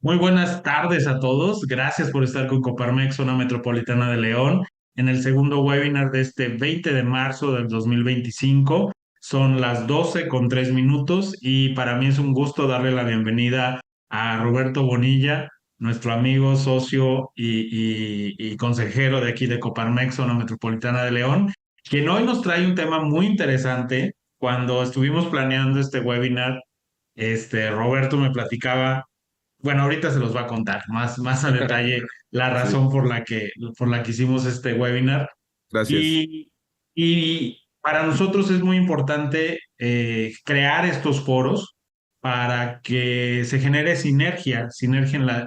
Muy buenas tardes a todos. Gracias por estar con Coparmex, zona metropolitana de León, en el segundo webinar de este 20 de marzo del 2025. Son las 12:03 y para mí es un gusto darle la bienvenida a Roberto Bonilla, nuestro amigo, socio y consejero de aquí de Coparmex, zona metropolitana de León, quien hoy nos trae un tema muy interesante. Cuando estuvimos planeando este webinar, Roberto me platicaba. Bueno, ahorita se los va a contar más a detalle la Sí, razón por la que hicimos este webinar. gracias. Y, y para nosotros es muy importante crear estos foros para que se genere sinergia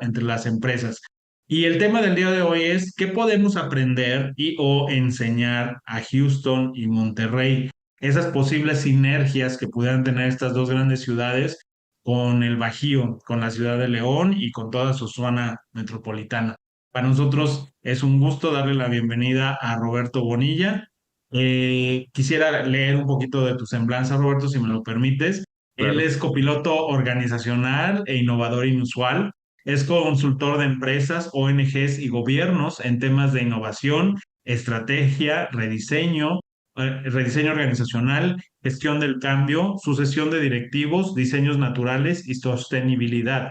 entre las empresas. Y el tema del día de hoy es qué podemos aprender y o enseñar a Houston y Monterrey, esas posibles sinergias que pudieran tener estas dos grandes ciudades con el Bajío, con la ciudad de León y con toda su zona metropolitana. Para nosotros es un gusto darle la bienvenida a Roberto Bonilla. Quisiera leer un poquito de tu semblanza, Roberto, si me lo permites. Él Claro, es copiloto organizacional e innovador inusual. Es consultor de empresas, ONGs y gobiernos en temas de innovación, estrategia, rediseño organizacional, gestión del cambio, sucesión de directivos, diseños naturales y sostenibilidad.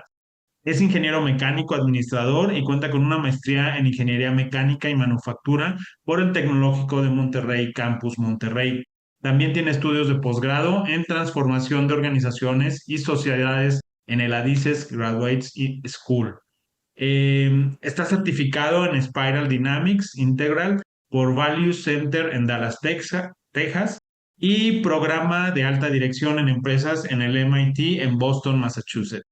Es ingeniero mecánico administrador y cuenta con una maestría en ingeniería mecánica y manufactura por el Tecnológico de Monterrey, Campus Monterrey. También tiene estudios de posgrado en transformación de organizaciones y sociedades en el ADICES Graduates School. Está certificado en Spiral Dynamics Integral por Value Center en Dallas, Texas, y programa de alta dirección en empresas en el MIT en Boston, Massachusetts.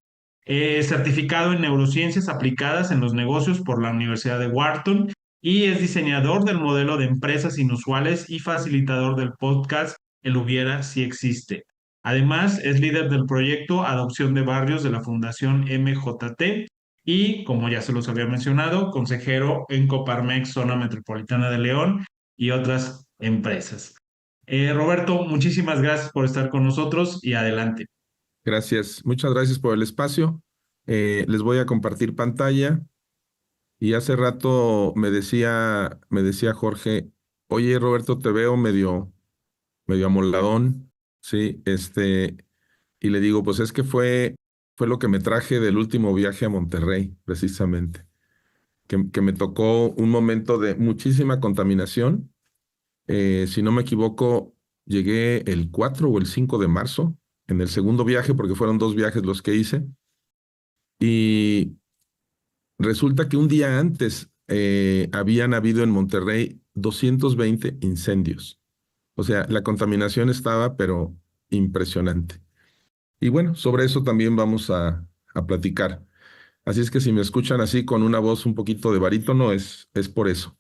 Certificado en neurociencias aplicadas en los negocios por la Universidad de Wharton y es diseñador del modelo de empresas inusuales y facilitador del podcast El Hubiera Si Existe. Además, es líder del proyecto Adopción de Barrios de la Fundación MJT y, como ya se los había mencionado, consejero en Coparmex, zona metropolitana de León y otras empresas. Roberto, muchísimas gracias por estar con nosotros y adelante. gracias. Muchas gracias por el espacio. Les voy a compartir pantalla. Y hace rato me decía Jorge, oye Roberto, te veo medio amoladón, sí, y le digo, pues es que fue lo que me traje del último viaje a Monterrey, precisamente, que me tocó un momento de muchísima contaminación. Si no me equivoco, llegué el 4 o el 5 de marzo en el segundo viaje, porque fueron dos viajes los que hice. Y resulta que un día antes habían habido en Monterrey 220 incendios. O sea, la contaminación estaba, pero impresionante. Y bueno, sobre eso también vamos a platicar. Así es que si me escuchan así con una voz un poquito de barítono, es por eso.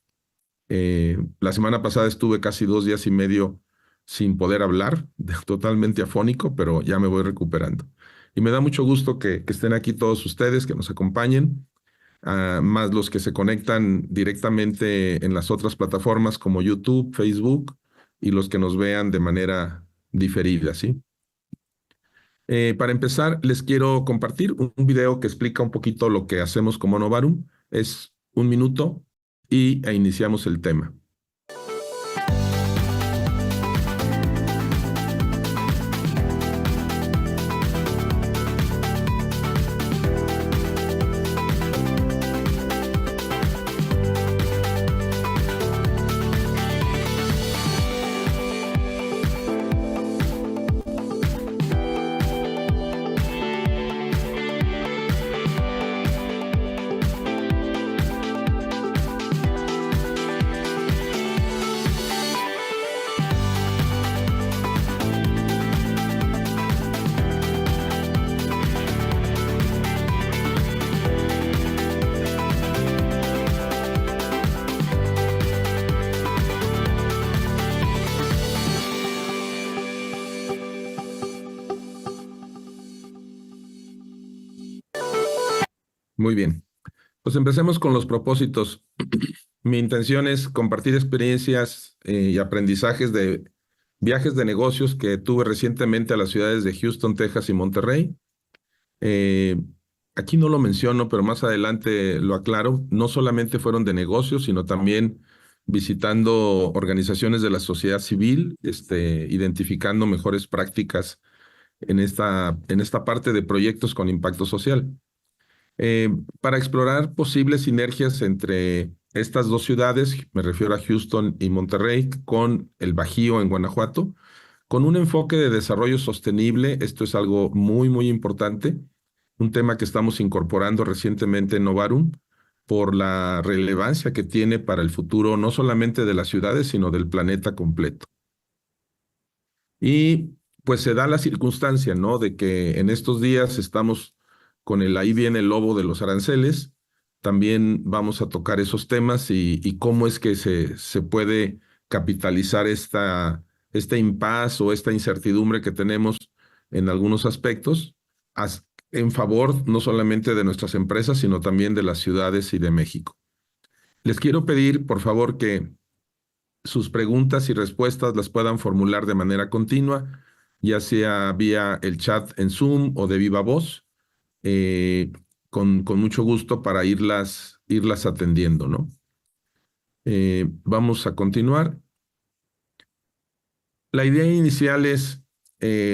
La semana pasada estuve casi 2 días y medio sin poder hablar, totalmente afónico, pero ya me voy recuperando. Y me da mucho gusto que estén aquí todos ustedes, que nos acompañen, más los que se conectan directamente en las otras plataformas como YouTube, Facebook, y los que nos vean de manera diferida, ¿sí? Para empezar, les quiero compartir un video que explica un poquito lo que hacemos como Novarum. Es 1 minuto e iniciamos el tema. Muy bien. Pues empecemos con los propósitos. Mi intención es compartir experiencias y aprendizajes de viajes de negocios que tuve recientemente a las ciudades de Houston, Texas y Monterrey. Eh, aquí no lo menciono, pero más adelante lo aclaro, no solamente fueron de negocios, sino también visitando organizaciones de la sociedad civil, identificando mejores prácticas en esta parte de proyectos con impacto social. Eh, para explorar posibles sinergias entre estas dos ciudades, me refiero a Houston y Monterrey, con el Bajío en Guanajuato, con un enfoque de desarrollo sostenible. Esto es algo muy, muy importante, un tema que estamos incorporando recientemente en Novarum por la relevancia que tiene para el futuro no solamente de las ciudades, sino del planeta completo. Y pues se da la circunstancia, ¿no? De que en estos días estamos con el ahí viene el lobo de los aranceles. También vamos a tocar esos temas y cómo es que se puede capitalizar este impas o esta incertidumbre que tenemos en algunos aspectos en favor no solamente de nuestras empresas, sino también de las ciudades y de México. Les quiero pedir, por favor, que sus preguntas y respuestas las puedan formular de manera continua, ya sea vía el chat en Zoom o de viva voz, eh, con mucho gusto para irlas atendiendo, ¿no? Vamos a continuar. La idea inicial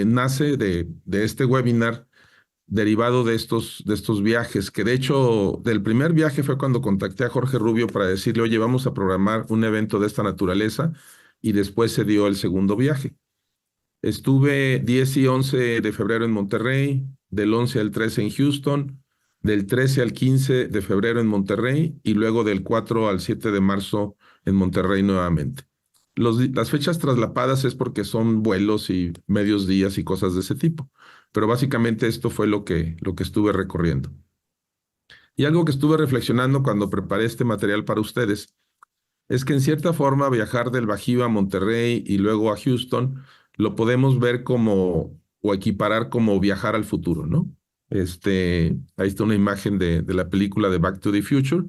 nace de este webinar derivado de estos viajes, que de hecho del primer viaje fue cuando contacté a Jorge Rubio para decirle, oye, vamos a programar un evento de esta naturaleza, y después se dio el segundo viaje. Estuve 10 y 11 de febrero en Monterrey, del 11 al 13 en Houston, del 13 al 15 de febrero en Monterrey y luego del 4 al 7 de marzo en Monterrey nuevamente. Las fechas traslapadas es porque son vuelos y medios días y cosas de ese tipo, pero básicamente esto fue lo que estuve recorriendo. Y algo que estuve reflexionando cuando preparé este material para ustedes es que en cierta forma viajar del Bajío a Monterrey y luego a Houston lo podemos ver como o equiparar como viajar al futuro, ¿no? Ahí está una imagen de la película de Back to the Future,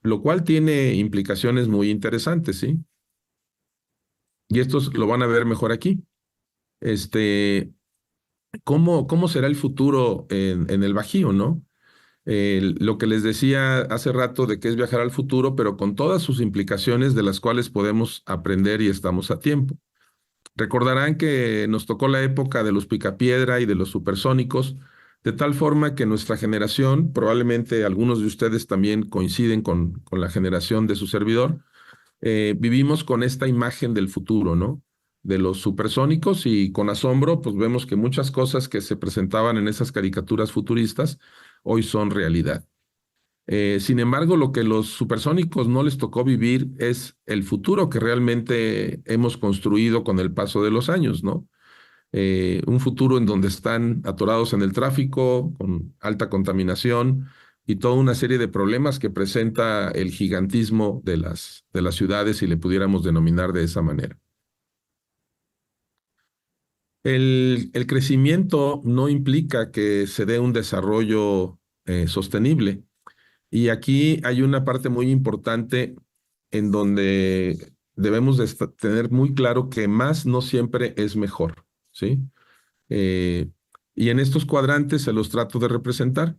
lo cual tiene implicaciones muy interesantes, ¿sí? Y estos lo van a ver mejor aquí. Este, ¿cómo será el futuro en el Bajío, no? Lo que les decía hace rato de que es viajar al futuro, pero con todas sus implicaciones de las cuales podemos aprender y estamos a tiempo. Recordarán que nos tocó la época de los picapiedra y de los supersónicos, de tal forma que nuestra generación, probablemente algunos de ustedes también coinciden con la generación de su servidor, vivimos con esta imagen del futuro, ¿no? De los supersónicos, y con asombro, pues vemos que muchas cosas que se presentaban en esas caricaturas futuristas hoy son realidad. Sin embargo, lo que los supersónicos no les tocó vivir es el futuro que realmente hemos construido con el paso de los años, ¿no? Un futuro en donde están atorados en el tráfico, con alta contaminación y toda una serie de problemas que presenta el gigantismo de las ciudades, si le pudiéramos denominar de esa manera. El crecimiento no implica que se dé un desarrollo sostenible. Y aquí hay una parte muy importante en donde debemos de tener muy claro que más no siempre es mejor, ¿sí? Eh, y en estos cuadrantes se los trato de representar.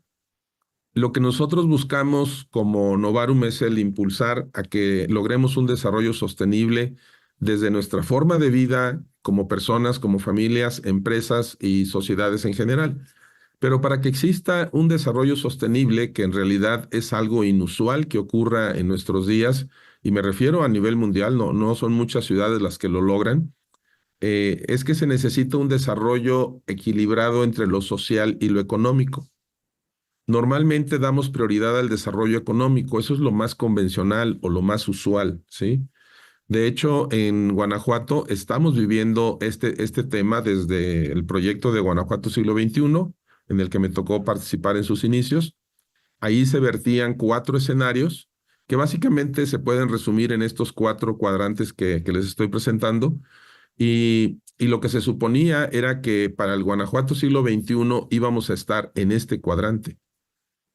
Lo que nosotros buscamos como Novarum es el impulsar a que logremos un desarrollo sostenible desde nuestra forma de vida como personas, como familias, empresas y sociedades en general. Pero para que exista un desarrollo sostenible, que en realidad es algo inusual que ocurra en nuestros días, y me refiero a nivel mundial, no son muchas ciudades las que lo logran, es que se necesita un desarrollo equilibrado entre lo social y lo económico. Normalmente damos prioridad al desarrollo económico, eso es lo más convencional o lo más usual, ¿sí? De hecho, en Guanajuato estamos viviendo este tema desde el proyecto de Guanajuato Siglo XXI, en el que me tocó participar en sus inicios. Ahí se vertían 4 escenarios que básicamente se pueden resumir en estos 4 cuadrantes que les estoy presentando. Y lo que se suponía era que para el Guanajuato siglo XXI íbamos a estar en este cuadrante.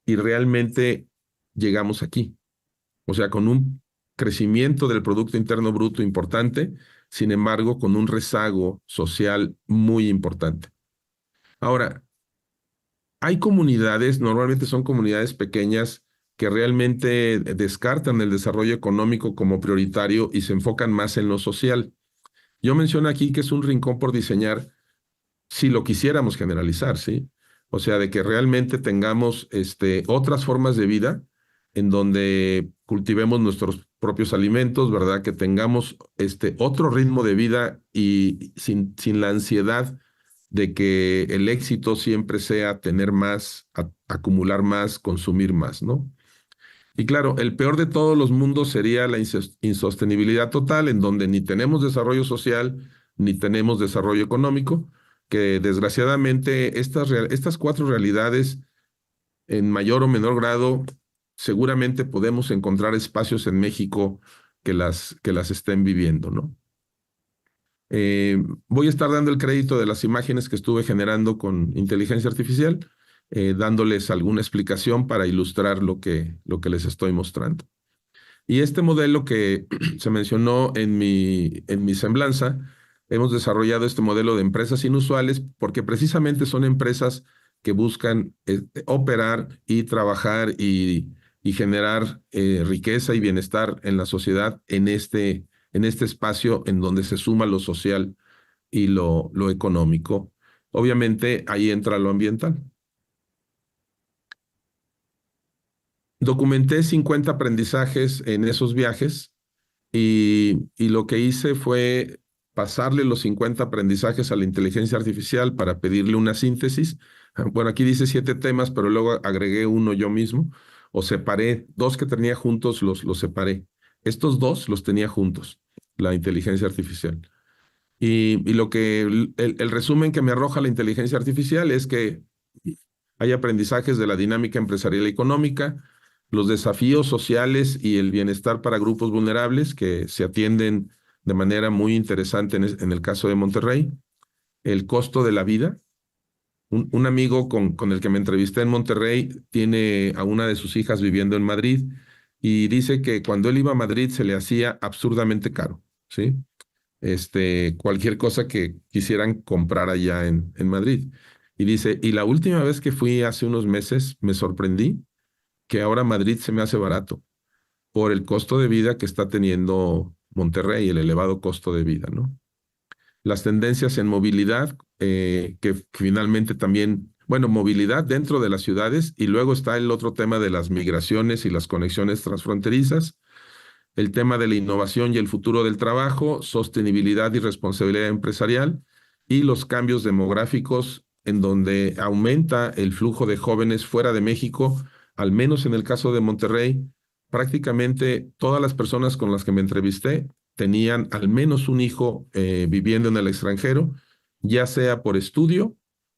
Y realmente llegamos aquí. O sea, con un crecimiento del Producto Interno Bruto importante, sin embargo, con un rezago social muy importante. Ahora, Hay comunidades, normalmente son comunidades pequeñas, que realmente descartan el desarrollo económico como prioritario y se enfocan más en lo social. Yo menciono aquí que es un rincón por diseñar si lo quisiéramos generalizar, ¿sí? O sea, de que realmente tengamos otras formas de vida en donde cultivemos nuestros propios alimentos, ¿verdad? Que tengamos otro ritmo de vida y sin la ansiedad de que el éxito siempre sea tener más, acumular más, consumir más, ¿no? Y claro, el peor de todos los mundos sería la insostenibilidad total, en donde ni tenemos desarrollo social, ni tenemos desarrollo económico, que desgraciadamente estas cuatro realidades, en mayor o menor grado, seguramente podemos encontrar espacios en México que las estén viviendo, ¿no? Voy a estar dando el crédito de las imágenes que estuve generando con inteligencia artificial, dándoles alguna explicación para ilustrar lo que les estoy mostrando. Y este modelo que se mencionó en mi semblanza, hemos desarrollado este modelo de empresas inusuales porque precisamente son empresas que buscan operar y trabajar y generar riqueza y bienestar en la sociedad en este espacio en donde se suma lo social y lo económico. Obviamente ahí entra lo ambiental. Documenté 50 aprendizajes en esos viajes y lo que hice fue pasarle los 50 aprendizajes a la inteligencia artificial para pedirle una síntesis. Bueno, aquí dice 7 temas, pero luego agregué uno yo mismo, o separé, dos que tenía juntos, los separé. Estos dos los tenía juntos, la inteligencia artificial. Y lo que el resumen que me arroja la inteligencia artificial es que hay aprendizajes de la dinámica empresarial y económica, los desafíos sociales y el bienestar para grupos vulnerables que se atienden de manera muy interesante en el caso de Monterrey, el costo de la vida. Un amigo con el que me entrevisté en Monterrey tiene a una de sus hijas viviendo en Madrid y dice que cuando él iba a Madrid se le hacía absurdamente caro, ¿sí? Cualquier cosa que quisieran comprar allá en Madrid. Y dice, y la última vez que fui hace unos meses me sorprendí que ahora Madrid se me hace barato por el costo de vida que está teniendo Monterrey, el elevado costo de vida, ¿no? Las tendencias en movilidad, que finalmente también, bueno, movilidad dentro de las ciudades y luego está el otro tema de las migraciones y las conexiones transfronterizas, el tema de la innovación y el futuro del trabajo, sostenibilidad y responsabilidad empresarial y los cambios demográficos en donde aumenta el flujo de jóvenes fuera de México, al menos en el caso de Monterrey, prácticamente todas las personas con las que me entrevisté tenían al menos un hijo viviendo en el extranjero, ya sea por estudio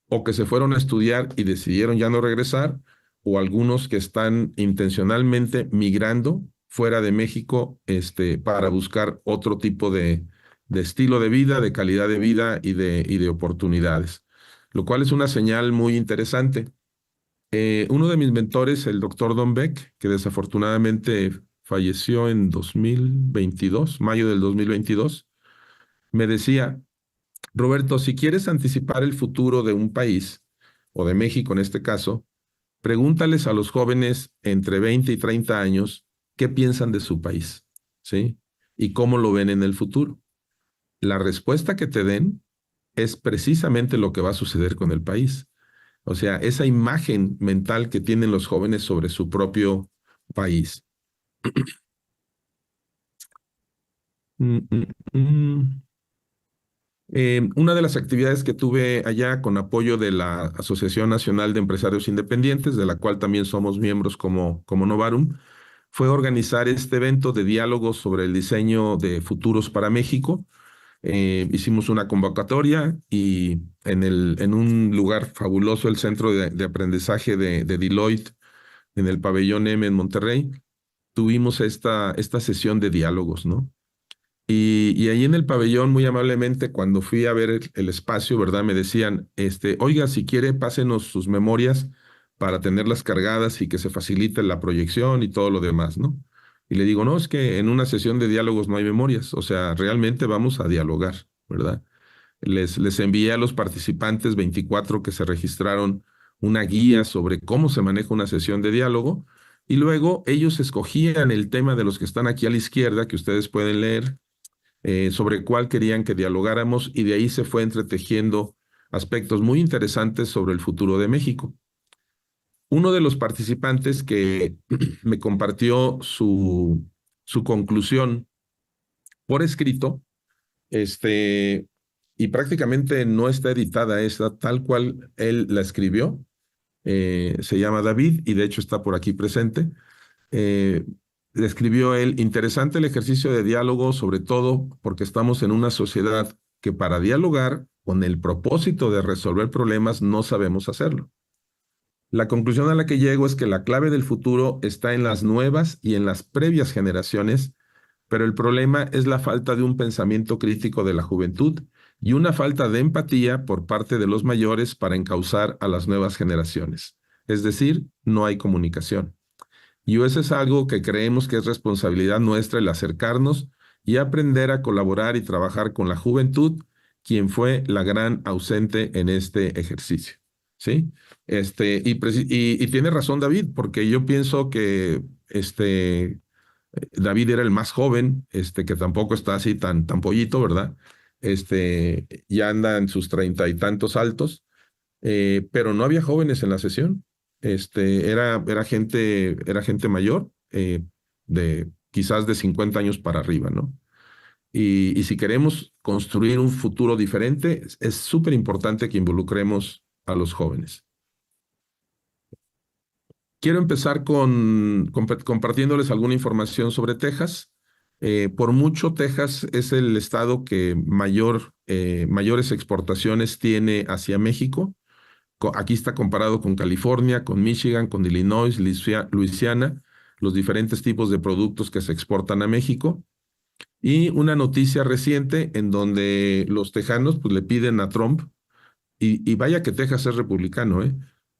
o que se fueron a estudiar y decidieron ya no regresar, o algunos que están intencionalmente migrando fuera de México para buscar otro tipo de estilo de vida, de calidad de vida y de oportunidades, lo cual es una señal muy interesante. Uno de mis mentores, el doctor Don Beck, que desafortunadamente falleció en 2022, mayo del 2022, me decía, Roberto, si quieres anticipar el futuro de un país, o de México en este caso, pregúntales a los jóvenes entre 20 y 30 años qué piensan de su país, ¿sí? Y cómo lo ven en el futuro. La respuesta que te den es precisamente lo que va a suceder con el país. O sea, esa imagen mental que tienen los jóvenes sobre su propio país. Mm, mm, mm. Una de las actividades que tuve allá con apoyo de la Asociación Nacional de Empresarios Independientes, de la cual también somos miembros como Novarum, fue organizar este evento de diálogos sobre el diseño de futuros para México. Hicimos una convocatoria y en un lugar fabuloso, el Centro de Aprendizaje de Deloitte, en el Pabellón M en Monterrey, tuvimos esta sesión de diálogos, ¿no? Y ahí en el pabellón, muy amablemente, cuando fui a ver el espacio, ¿verdad? Me decían, oiga, si quiere, pásenos sus memorias para tenerlas cargadas y que se facilite la proyección y todo lo demás, ¿no? Y le digo, no, es que en una sesión de diálogos no hay memorias, o sea, realmente vamos a dialogar, ¿verdad? Les envié a los participantes 24 que se registraron una guía sobre cómo se maneja una sesión de diálogo, y luego ellos escogían el tema de los que están aquí a la izquierda, que ustedes pueden leer, sobre cuál querían que dialogáramos, y de ahí se fue entretejiendo aspectos muy interesantes sobre el futuro de México. Uno de los participantes que me compartió su conclusión por escrito, este, y prácticamente no está editada, está tal cual él la escribió. Se llama David y de hecho está por aquí presente. Eh, Le escribió él: interesante el ejercicio de diálogo, sobre todo porque estamos en una sociedad que para dialogar con el propósito de resolver problemas no sabemos hacerlo. La conclusión a la que llego es que la clave del futuro está en las nuevas y en las previas generaciones, pero el problema es la falta de un pensamiento crítico de la juventud y una falta de empatía por parte de los mayores para encauzar a las nuevas generaciones. Es decir, no hay comunicación. Y eso es algo que creemos que es responsabilidad nuestra, el acercarnos y aprender a colaborar y trabajar con la juventud, quien fue la gran ausente en este ejercicio. ¿Sí? Y tiene razón David, porque yo pienso que David era el más joven, que tampoco está así tan pollito, ¿verdad? Ya anda en sus 30 y tantos altos, pero no había jóvenes en la sesión. Era gente mayor, de quizás de 50 años para arriba, ¿no? Y si queremos construir un futuro diferente, es súper importante que involucremos a los jóvenes. Quiero empezar compartiéndoles alguna información sobre Texas. Por mucho, Texas es el estado que mayores exportaciones tiene hacia México. Aquí está comparado con California, con Michigan, con Illinois, Luisiana, los diferentes tipos de productos que se exportan a México. Y una noticia reciente en donde los tejanos pues, le piden a Trump, y vaya que Texas es republicano,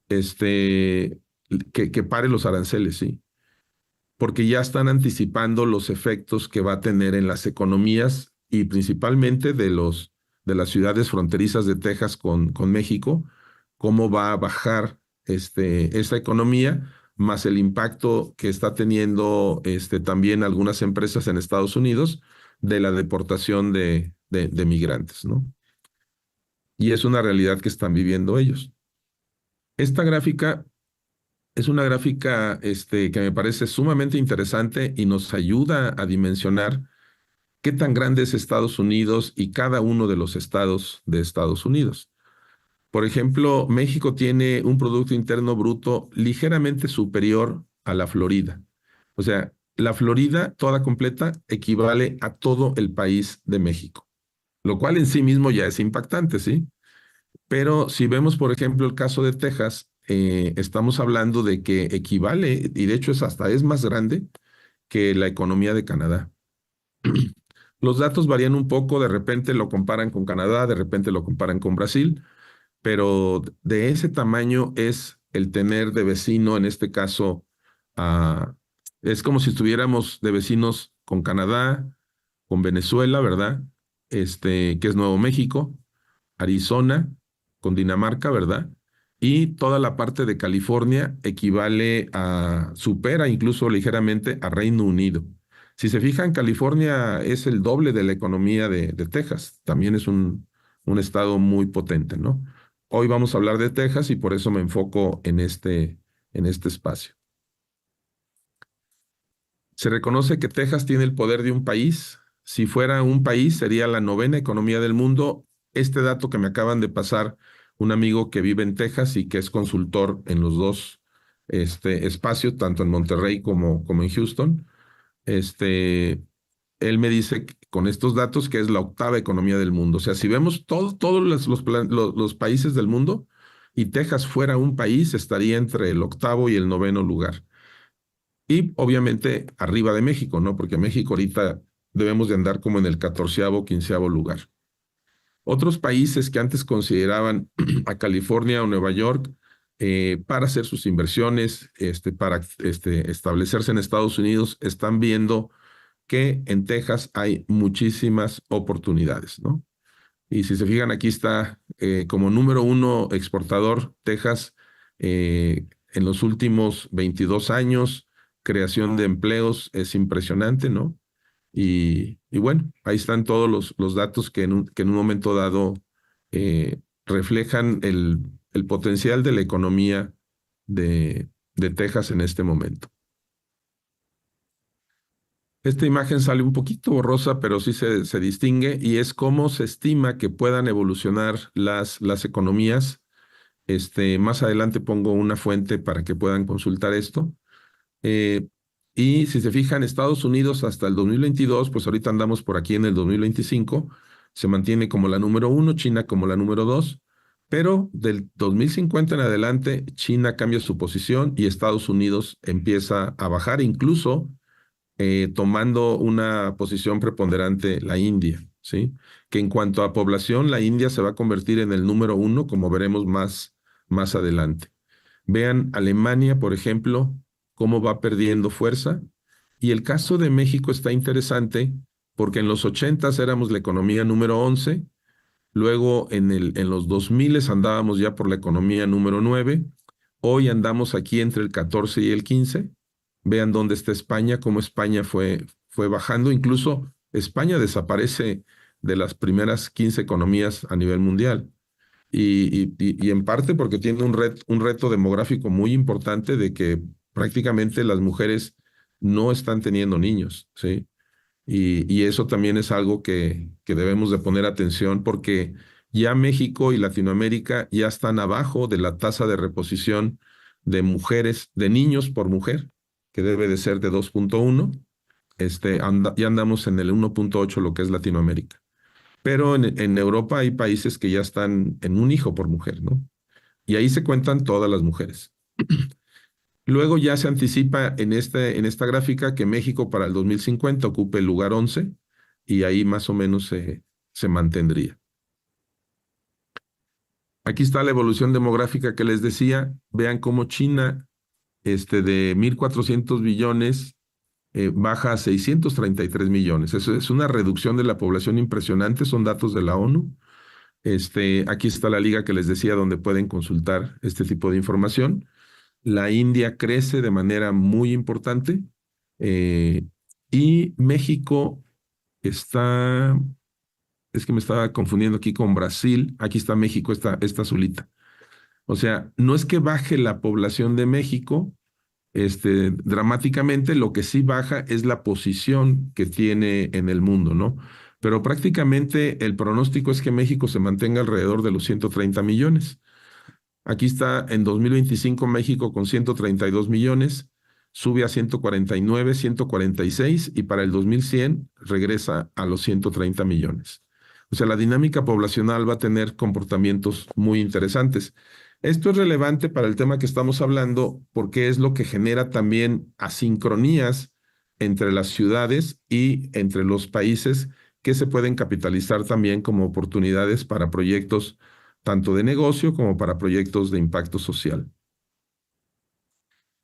que pare los aranceles, ¿sí? Porque ya están anticipando los efectos que va a tener en las economías y principalmente de las ciudades fronterizas de Texas con México, cómo va a bajar esa economía, más el impacto que está teniendo también algunas empresas en Estados Unidos de la deportación de migrantes, ¿no? Y es una realidad que están viviendo ellos. Esta gráfica es una gráfica que me parece sumamente interesante y nos ayuda a dimensionar qué tan grande es Estados Unidos y cada uno de los estados de Estados Unidos. Por ejemplo, México tiene un Producto Interno Bruto ligeramente superior a la Florida. O sea, la Florida toda completa equivale a todo el país de México, lo cual en sí mismo ya es impactante, ¿sí? Pero si vemos, por ejemplo, el caso de Texas, estamos hablando de que equivale, y de hecho es más grande que la economía de Canadá. Los datos varían un poco, de repente lo comparan con Canadá, de repente lo comparan con Brasil, pero de ese tamaño es el tener de vecino, en este caso, es como si estuviéramos de vecinos con Canadá, con Venezuela, ¿verdad? Que es Nuevo México, Arizona, con Dinamarca, ¿verdad? Y toda la parte de California supera incluso ligeramente a Reino Unido. Si se fijan, California es el doble de la economía de Texas. También es un estado muy potente, ¿no? Hoy vamos a hablar de Texas y por eso me enfoco en este espacio. Se reconoce que Texas tiene el poder de un país. Si fuera un país, sería la novena economía del mundo. Este dato que me acaban de pasar un amigo que vive en Texas y que es consultor en los dos espacios, tanto en Monterrey como en Houston, él me dice con estos datos que es la octava economía del mundo. O sea, si vemos todos los países del mundo y Texas fuera un país, estaría entre el octavo y el noveno lugar. Y obviamente arriba de México, ¿no? Porque México ahorita debemos de andar como en el 14º, 15º lugar. Otros países que antes consideraban a California o Nueva York para hacer sus inversiones, para establecerse en Estados Unidos, están viendo que en Texas hay muchísimas oportunidades, ¿no? Y si se fijan, aquí está como número 1 exportador, Texas En los últimos 22 años, creación de empleos es impresionante, ¿no? Y bueno, ahí están todos los datos que en un momento dado reflejan el potencial de la economía de Texas en este momento. Esta imagen sale un poquito borrosa, pero sí se distingue y es cómo se estima que puedan evolucionar las economías. Más adelante pongo una fuente para que puedan consultar esto. Eh, y si se fijan, Estados Unidos hasta el 2022, pues ahorita andamos por aquí en el 2025, se mantiene como la número uno, China como la número dos, pero del 2050 en adelante, China cambia su posición y Estados Unidos empieza a bajar, incluso tomando una posición preponderante la India, ¿sí? Que en cuanto a población, la India se va a convertir en el número uno, como veremos más adelante. Vean Alemania, por ejemplo, cómo va perdiendo fuerza. Y el caso de México está interesante porque en los 80 éramos la economía número 11, luego en los 2000 andábamos ya por la economía número 9, hoy andamos aquí entre el 14 y el 15. Vean dónde está España, cómo España fue bajando. Incluso España desaparece de las primeras 15 economías a nivel mundial. Y en parte porque tiene un reto demográfico muy importante de que prácticamente las mujeres no están teniendo niños, ¿sí? Y eso también es algo que debemos de poner atención porque ya México y Latinoamérica ya están abajo de la tasa de reposición de mujeres, de niños por mujer, que debe de ser de 2.1. Ya andamos en el 1.8, lo que es Latinoamérica. Pero en Europa hay países que ya están en un hijo por mujer, ¿no? Y ahí se cuentan todas las mujeres. Luego ya se anticipa en esta gráfica que México para el 2050 ocupe el lugar 11 y ahí más o menos se mantendría. Aquí está la evolución demográfica que les decía. Vean cómo China, de 1.400 billones, baja a 633 millones. Eso es una reducción de la población impresionante, son datos de la ONU. Aquí está la liga que les decía donde pueden consultar este tipo de información. La India crece de manera muy importante y México está, es que me estaba confundiendo aquí con Brasil. Aquí está México, esta azulita. O sea, no es que baje la población de México, dramáticamente, lo que sí baja es la posición que tiene en el mundo, ¿no? Pero prácticamente el pronóstico es que México se mantenga alrededor de los 130 millones. Aquí está en 2025 México con 132 millones, sube a 149, 146 y para el 2100 regresa a los 130 millones. O sea, la dinámica poblacional va a tener comportamientos muy interesantes. Esto es relevante para el tema que estamos hablando porque es lo que genera también asincronías entre las ciudades y entre los países que se pueden capitalizar también como oportunidades para proyectos tanto de negocio como para proyectos de impacto social.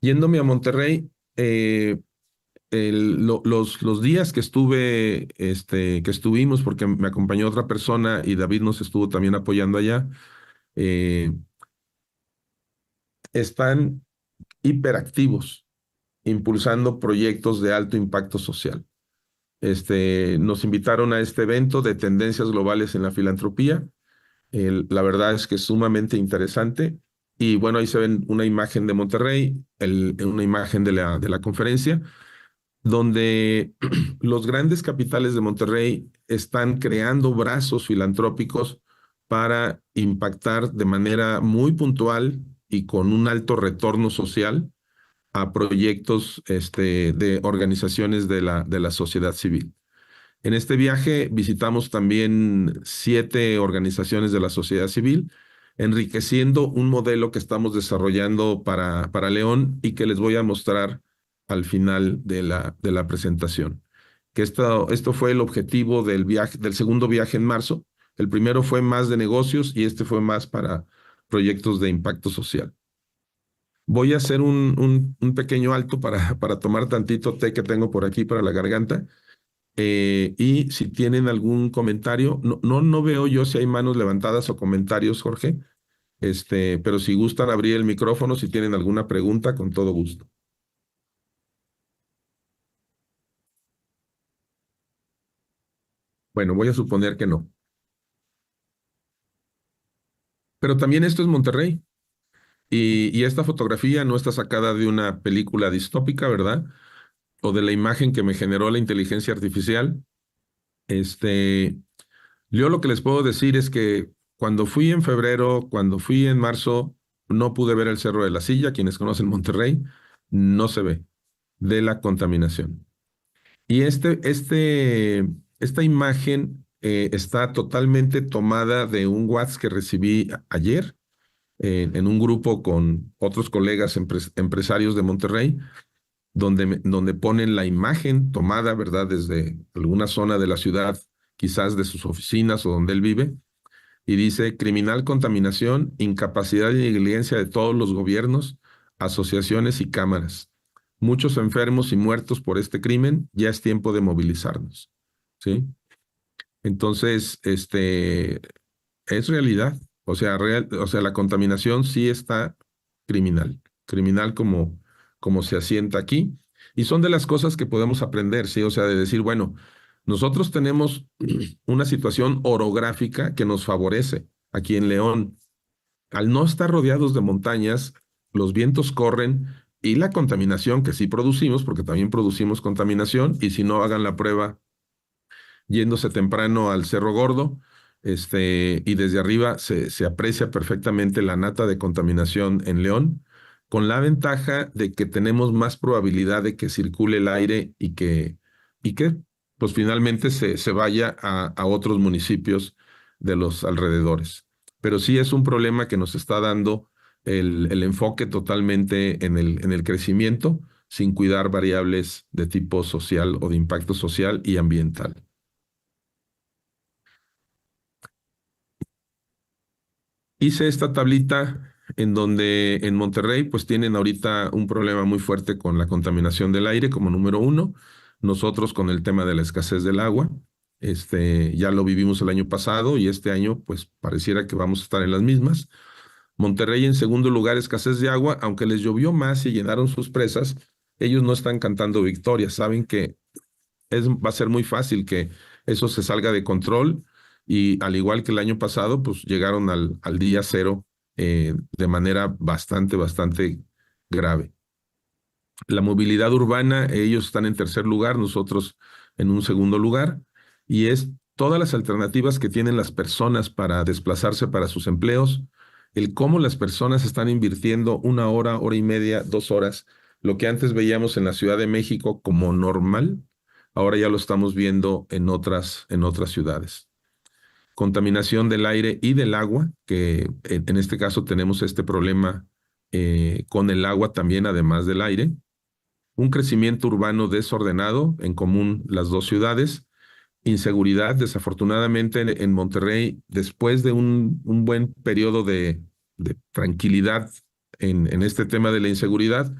Yéndome a Monterrey, los días que que estuvimos, porque me acompañó otra persona y David nos estuvo también apoyando allá, eh, están hiperactivos, impulsando proyectos de alto impacto social. Nos invitaron a este evento de tendencias globales en la filantropía. La verdad es que es sumamente interesante. Y bueno, ahí se ven una imagen de Monterrey, una imagen de la conferencia, donde los grandes capitales de Monterrey están creando brazos filantrópicos para impactar de manera muy puntual y con un alto retorno social a proyectos de organizaciones de la sociedad civil. En este viaje visitamos también 7 organizaciones de la sociedad civil, enriqueciendo un modelo que estamos desarrollando para León y que les voy a mostrar al final de la presentación. Que esto fue el objetivo del segundo viaje en marzo. El primero fue más de negocios y este fue más para proyectos de impacto social. Voy a hacer un pequeño alto para tomar tantito té que tengo por aquí para la garganta. Y si tienen algún comentario, no veo yo si hay manos levantadas o comentarios, Jorge. Pero si gustan abrir el micrófono, si tienen alguna pregunta, con todo gusto. Bueno, voy a suponer que no. Pero también esto es Monterrey. Y esta fotografía no está sacada de una película distópica, ¿verdad? O de la imagen que me generó la inteligencia artificial. Este, yo lo que les puedo decir es que cuando fui en febrero, cuando fui en marzo, no pude ver el Cerro de la Silla. Quienes conocen Monterrey, no se ve de la contaminación. Y esta imagen está totalmente tomada de un WhatsApp que recibí ayer en un grupo con otros colegas empresarios de Monterrey, donde ponen la imagen tomada, ¿verdad?, desde alguna zona de la ciudad, quizás de sus oficinas o donde él vive, y dice: criminal contaminación, incapacidad y negligencia de todos los gobiernos, asociaciones y cámaras. Muchos enfermos y muertos por este crimen, ya es tiempo de movilizarnos. ¿Sí? Entonces, es realidad. O sea, la contaminación sí está criminal como se asienta aquí. Y son de las cosas que podemos aprender, ¿sí? O sea, de decir, bueno, nosotros tenemos una situación orográfica que nos favorece aquí en León. Al no estar rodeados de montañas, los vientos corren y la contaminación que sí producimos, porque también producimos contaminación, y si no, hagan la prueba yéndose temprano al Cerro Gordo, y desde arriba se aprecia perfectamente la nata de contaminación en León, con la ventaja de que tenemos más probabilidad de que circule el aire y que pues finalmente se vaya a otros municipios de los alrededores. Pero sí es un problema que nos está dando el enfoque totalmente en el crecimiento, sin cuidar variables de tipo social o de impacto social y ambiental. Hice esta tablita en donde en Monterrey pues tienen ahorita un problema muy fuerte con la contaminación del aire como número uno. Nosotros con el tema de la escasez del agua. Ya lo vivimos el año pasado y este año pues pareciera que vamos a estar en las mismas. Monterrey en segundo lugar, escasez de agua, aunque les llovió más y llenaron sus presas, ellos no están cantando victoria, saben que va a ser muy fácil que eso se salga de control y al igual que el año pasado, pues llegaron al día cero de manera bastante grave. La movilidad urbana, ellos están en tercer lugar, nosotros en un segundo lugar, y es todas las alternativas que tienen las personas para desplazarse para sus empleos, el cómo las personas están invirtiendo 1 hora, hora y media, 2 horas, lo que antes veíamos en la Ciudad de México como normal, ahora ya lo estamos viendo en otras ciudades. Contaminación del aire y del agua, que en este caso tenemos este problema con el agua también, además del aire. Un crecimiento urbano desordenado, en común las dos ciudades. Inseguridad, desafortunadamente en Monterrey, después de un buen periodo de tranquilidad en este tema de la inseguridad,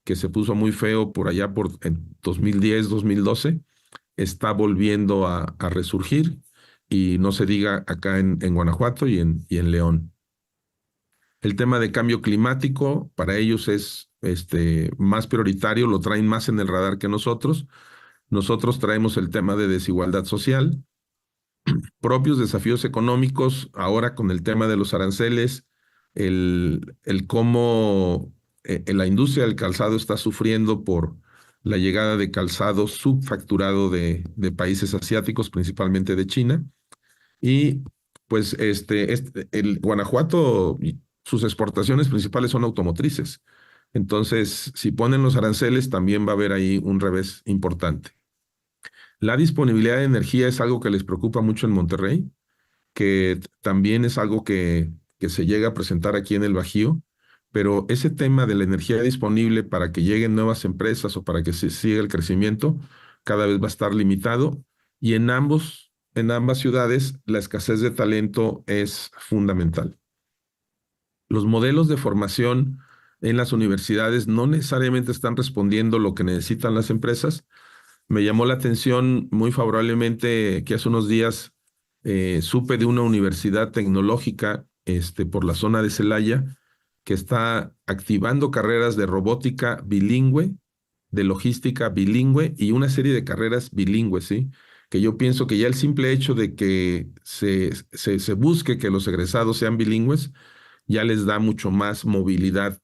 que se puso muy feo por allá en 2010, 2012, está volviendo a resurgir, y no se diga acá en Guanajuato y en León. El tema de cambio climático para ellos es más prioritario, lo traen más en el radar que nosotros. Nosotros traemos el tema de desigualdad social, propios desafíos económicos, ahora con el tema de los aranceles, el cómo la industria del calzado está sufriendo por la llegada de calzado subfacturado de países asiáticos, principalmente de China. Y pues el Guanajuato, sus exportaciones principales son automotrices. Entonces, si ponen los aranceles, también va a haber ahí un revés importante. La disponibilidad de energía es algo que les preocupa mucho en Monterrey, que también es algo que se llega a presentar aquí en el Bajío, pero ese tema de la energía disponible para que lleguen nuevas empresas o para que se siga el crecimiento, cada vez va a estar limitado, y en ambas ciudades la escasez de talento es fundamental. Los modelos de formación en las universidades no necesariamente están respondiendo lo que necesitan las empresas. Me llamó la atención muy favorablemente que hace unos días supe de una universidad tecnológica por la zona de Celaya, que está activando carreras de robótica bilingüe, de logística bilingüe y una serie de carreras bilingües, ¿sí? Que yo pienso que ya el simple hecho de que se busque que los egresados sean bilingües ya les da mucho más movilidad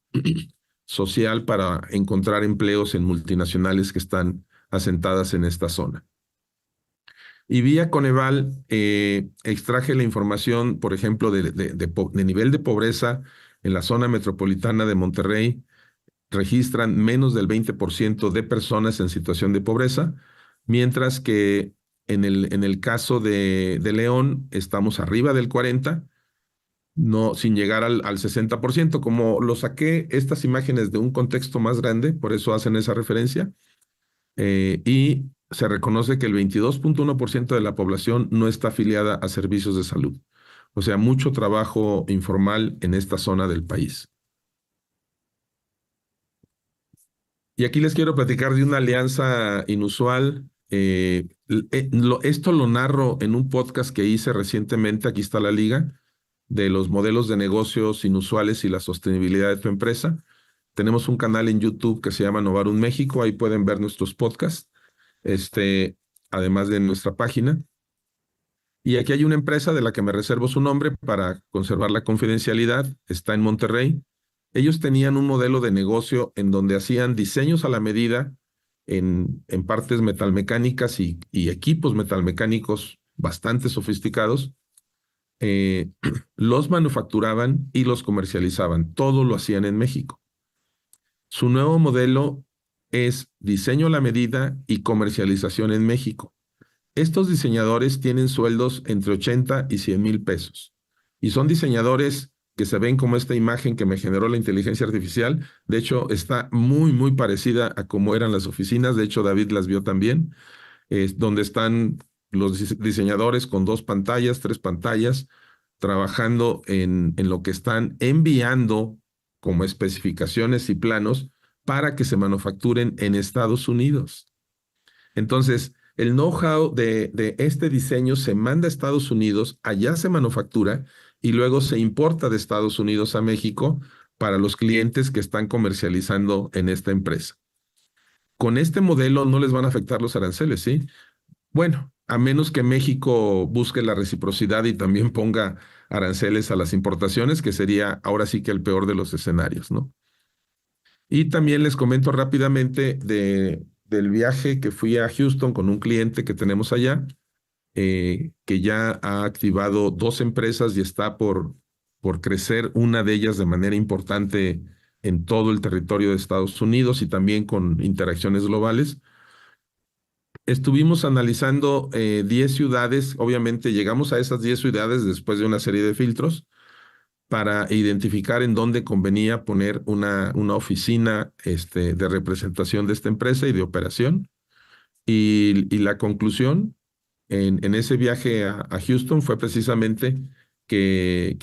social para encontrar empleos en multinacionales que están asentadas en esta zona. Y vía Coneval extraje la información, por ejemplo, de nivel de pobreza en la zona metropolitana de Monterrey. Registran menos del 20% de personas en situación de pobreza, mientras que en el caso de León estamos arriba del 40%, no, sin llegar al 60%. Como lo saqué estas imágenes de un contexto más grande, por eso hacen esa referencia, y se reconoce que el 22.1% de la población no está afiliada a servicios de salud. O sea, mucho trabajo informal en esta zona del país. Y aquí les quiero platicar de una alianza inusual. Esto lo narro en un podcast que hice recientemente, aquí está la liga, de los modelos de negocios inusuales y la sostenibilidad de tu empresa. Tenemos un canal en YouTube que se llama Novarum México, ahí pueden ver nuestros podcasts, además de nuestra página. Y aquí hay una empresa de la que me reservo su nombre para conservar la confidencialidad, está en Monterrey. Ellos tenían un modelo de negocio en donde hacían diseños a la medida en partes metalmecánicas y equipos metalmecánicos bastante sofisticados. Los manufacturaban y los comercializaban. Todo lo hacían en México. Su nuevo modelo es diseño a la medida y comercialización en México. Estos diseñadores tienen sueldos entre 80 y 100 mil pesos. Y son diseñadores que se ven como esta imagen que me generó la inteligencia artificial. De hecho, está muy, muy parecida a cómo eran las oficinas. De hecho, David las vio también. Donde están los diseñadores con 2 pantallas, 3 pantallas, trabajando en lo que están enviando como especificaciones y planos para que se manufacturen en Estados Unidos. Entonces, el know-how de este diseño se manda a Estados Unidos, allá se manufactura y luego se importa de Estados Unidos a México para los clientes que están comercializando en esta empresa. Con este modelo no les van a afectar los aranceles, ¿sí? Bueno, a menos que México busque la reciprocidad y también ponga aranceles a las importaciones, que sería ahora sí que el peor de los escenarios, ¿no? Y también les comento rápidamente del viaje que fui a Houston con un cliente que tenemos allá, que ya ha activado 2 empresas y está por crecer una de ellas de manera importante en todo el territorio de Estados Unidos y también con interacciones globales. Estuvimos analizando 10 ciudades, obviamente llegamos a esas 10 ciudades después de una serie de filtros para identificar en dónde convenía poner una oficina de representación de esta empresa y de operación. Y la conclusión en ese viaje a Houston fue precisamente que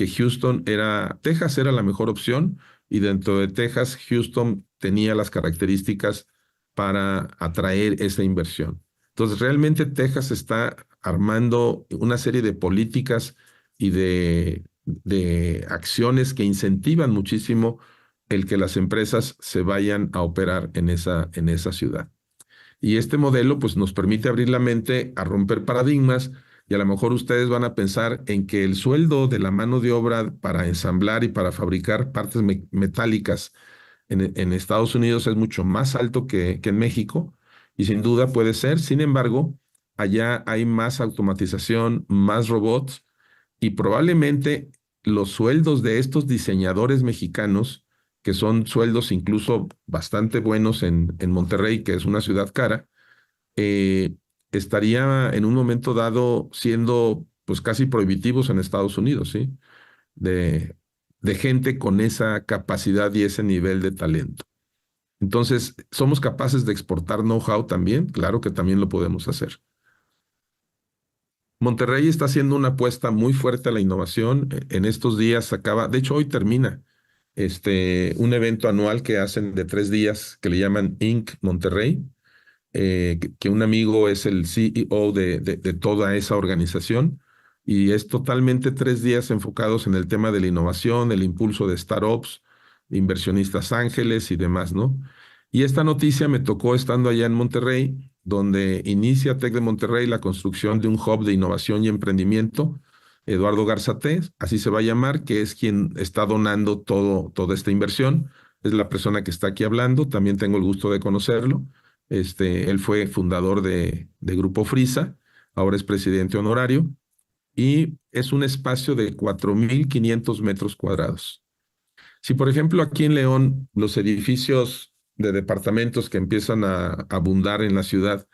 Texas era la mejor opción y dentro de Texas, Houston tenía las características para atraer esa inversión. Entonces, realmente Texas está armando una serie de políticas y de acciones que incentivan muchísimo el que las empresas se vayan a operar en esa ciudad. Y este modelo pues nos permite abrir la mente a romper paradigmas y a lo mejor ustedes van a pensar en que el sueldo de la mano de obra para ensamblar y para fabricar partes metálicas en Estados Unidos es mucho más alto que en México y sin duda puede ser. Sin embargo, allá hay más automatización, más robots y probablemente los sueldos de estos diseñadores mexicanos, que son sueldos incluso bastante buenos en Monterrey, que es una ciudad cara, eh, estaría en un momento dado siendo pues casi prohibitivos en Estados Unidos, ¿sí? De, de gente con esa capacidad y ese nivel de talento. Entonces, ¿somos capaces de exportar know-how también? Claro que también lo podemos hacer. Monterrey está haciendo una apuesta muy fuerte a la innovación. En estos días acaba, de hecho hoy termina un evento anual que hacen de 3 días que le llaman Inc. Monterrey, que un amigo es el CEO de toda esa organización y es totalmente 3 días enfocados en el tema de la innovación, el impulso de startups, inversionistas ángeles y demás, ¿no? Y esta noticia me tocó estando allá en Monterrey, donde inicia Tec de Monterrey la construcción de un hub de innovación y emprendimiento. Eduardo Garzate, así se va a llamar, que es quien está donando toda esta inversión. Es la persona que está aquí hablando, también tengo el gusto de conocerlo. Él fue fundador de Grupo Frisa, ahora es presidente honorario, y es un espacio de 4.500 metros cuadrados. Si, por ejemplo, aquí en León, los edificios de departamentos que empiezan a abundar en la ciudad,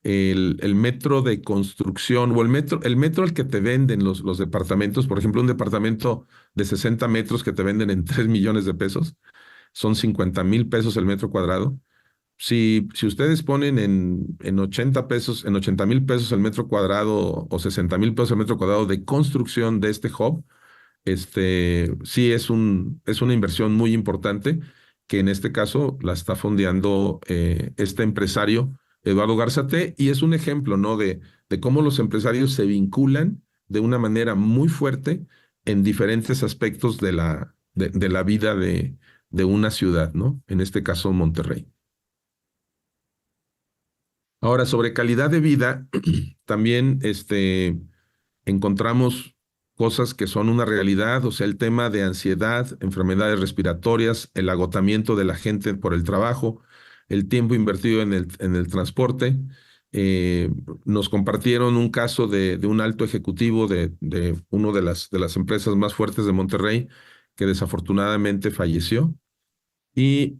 el metro de construcción o el metro al que te venden los departamentos, por ejemplo, un departamento de 60 metros que te venden en 3 millones de pesos, son 50,000 pesos el metro cuadrado. Si ustedes ponen en 80 pesos, en 80,000 pesos el metro cuadrado o 60,000 pesos el metro cuadrado de construcción de este hub, sí es una inversión muy importante que en este caso la está fondeando este empresario, Eduardo Garzate, y es un ejemplo, ¿no? De cómo los empresarios se vinculan de una manera muy fuerte en diferentes aspectos de la vida de una ciudad, ¿no? En este caso, Monterrey. Ahora, sobre calidad de vida, también encontramos cosas que son una realidad, o sea, el tema de ansiedad, enfermedades respiratorias, el agotamiento de la gente por el trabajo, el tiempo invertido en el transporte. Eh, Nos compartieron un caso de un alto ejecutivo de una de las empresas más fuertes de Monterrey que desafortunadamente falleció. Y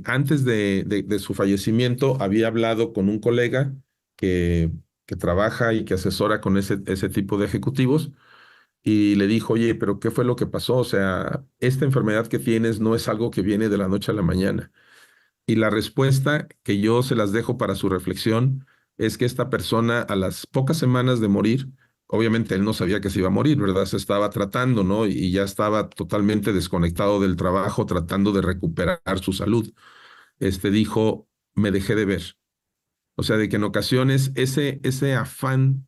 antes de su fallecimiento había hablado con un colega que, que trabaja y que asesora con ese tipo de ejecutivos y le dijo, oye, pero ¿qué fue lo que pasó? O sea, esta enfermedad que tienes no es algo que viene de la noche a la mañana. Y la respuesta que yo se las dejo para su reflexión es que esta persona a las pocas semanas de morir, obviamente él no sabía que se iba a morir, ¿verdad? Se estaba tratando, ¿no? Y ya estaba totalmente desconectado del trabajo, tratando de recuperar su salud. Dijo, me dejé de ver. O sea, de que en ocasiones ese afán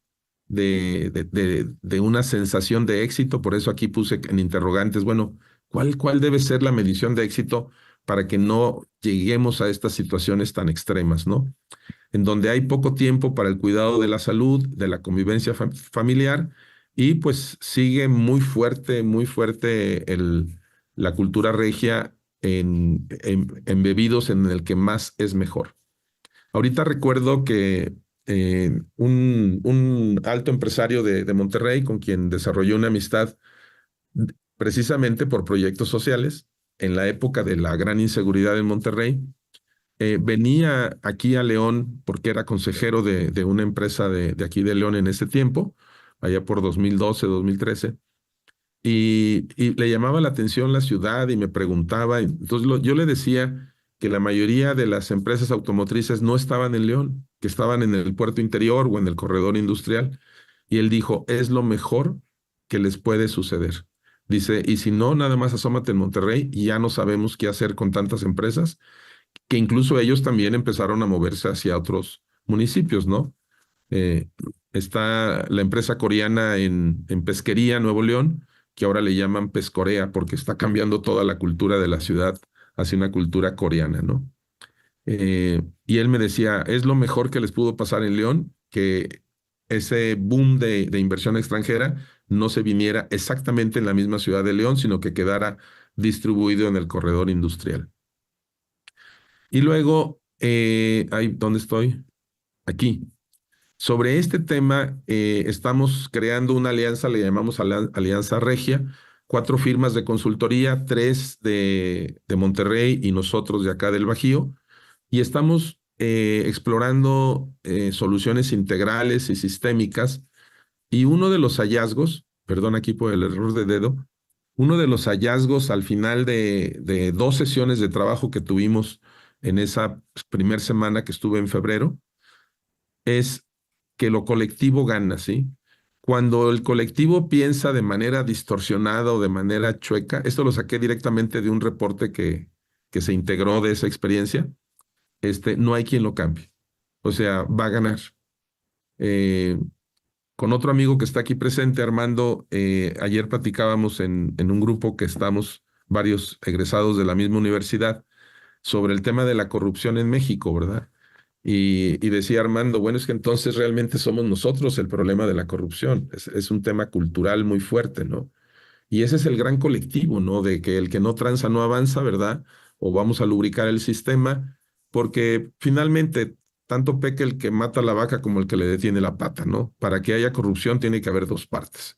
de una sensación de éxito, por eso aquí puse en interrogantes, bueno, ¿cuál debe ser la medición de éxito para que no lleguemos a estas situaciones tan extremas, ¿no? En donde hay poco tiempo para el cuidado de la salud, de la convivencia familiar, y pues sigue muy fuerte la cultura regia en bebidos en el que más es mejor. Ahorita recuerdo que un alto empresario de Monterrey con quien desarrolló una amistad precisamente por proyectos sociales en la época de la gran inseguridad en Monterrey, venía aquí a León porque era consejero de una empresa de aquí de León en ese tiempo, allá por 2012, 2013, y le llamaba la atención la ciudad y me preguntaba. Entonces yo le decía que la mayoría de las empresas automotrices no estaban en León, que estaban en el puerto interior o en el corredor industrial. Y él dijo, es lo mejor que les puede suceder. Dice, y si no, nada más asómate en Monterrey y ya no sabemos qué hacer con tantas empresas, que incluso ellos también empezaron a moverse hacia otros municipios, ¿no? Eh, Está la empresa coreana en Pesquería, Nuevo León, que ahora le llaman Pescorea porque está cambiando toda la cultura de la ciudad hacia una cultura coreana, ¿no? Y él me decía, es lo mejor que les pudo pasar en León, que ese boom de inversión extranjera no se viniera exactamente en la misma ciudad de León, sino que quedara distribuido en el corredor industrial. Y luego, ¿dónde estoy? Aquí. Sobre este tema, estamos creando una alianza, le llamamos Alianza Regia, 4 firmas de consultoría, 3 de Monterrey y nosotros de acá del Bajío, y estamos explorando soluciones integrales y sistémicas. Y uno de los hallazgos, perdón aquí por el error de dedo, uno de los hallazgos al final de 2 sesiones de trabajo que tuvimos en esa primera semana que estuve en febrero, es que lo colectivo gana, ¿sí? Cuando el colectivo piensa de manera distorsionada o de manera chueca, esto lo saqué directamente de un reporte que se integró de esa experiencia, no hay quien lo cambie. O sea, va a ganar. Eh, con otro amigo que está aquí presente, Armando, ayer platicábamos en un grupo que estamos varios egresados de la misma universidad sobre el tema de la corrupción en México, ¿verdad? Y decía Armando, bueno, es que entonces realmente somos nosotros el problema de la corrupción. Es un tema cultural muy fuerte, ¿no? Y ese es el gran colectivo, ¿no? De que el que no tranza no avanza, ¿verdad? O vamos a lubricar el sistema, porque finalmente tanto peca el que mata la vaca como el que le detiene la pata, ¿no? Para que haya corrupción tiene que haber dos partes.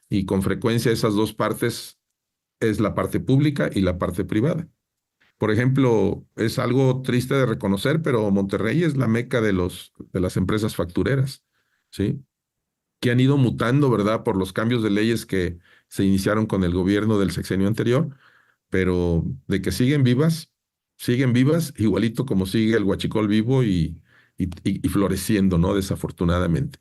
Y con frecuencia esas dos partes es la parte pública y la parte privada. Por ejemplo, es algo triste de reconocer, pero Monterrey es la meca de las empresas factureras, ¿sí? Que han ido mutando, ¿verdad? Por los cambios de leyes que se iniciaron con el gobierno del sexenio anterior, pero de que siguen vivas, igualito como sigue el huachicol vivo y floreciendo, ¿no? Desafortunadamente.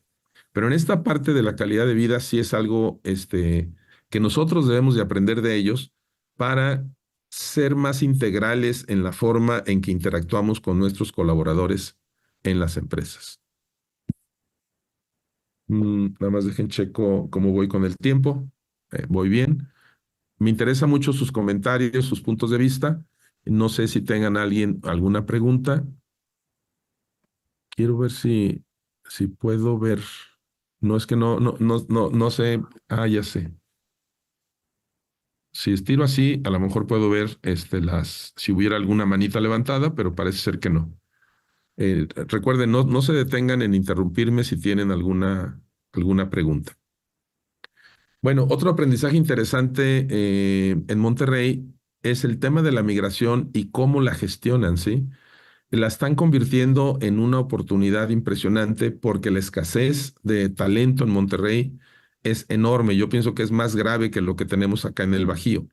Pero en esta parte de la calidad de vida sí es algo que nosotros debemos de aprender de ellos para ser más integrales en la forma en que interactuamos con nuestros colaboradores en las empresas. Nada más dejen checo cómo voy con el tiempo. Voy bien. Me interesa mucho sus comentarios, sus puntos de vista. No sé si tengan alguna pregunta. Quiero ver si puedo ver. No es que no sé. Ah, ya sé. Si estiro así, a lo mejor puedo ver si hubiera alguna manita levantada, pero parece ser que no. Recuerden, no se detengan en interrumpirme si tienen alguna pregunta. Bueno, otro aprendizaje interesante en Monterrey es el tema de la migración y cómo la gestionan, ¿sí? La están convirtiendo en una oportunidad impresionante porque la escasez de talento en Monterrey es enorme. Yo pienso que es más grave que lo que tenemos acá en el Bajío.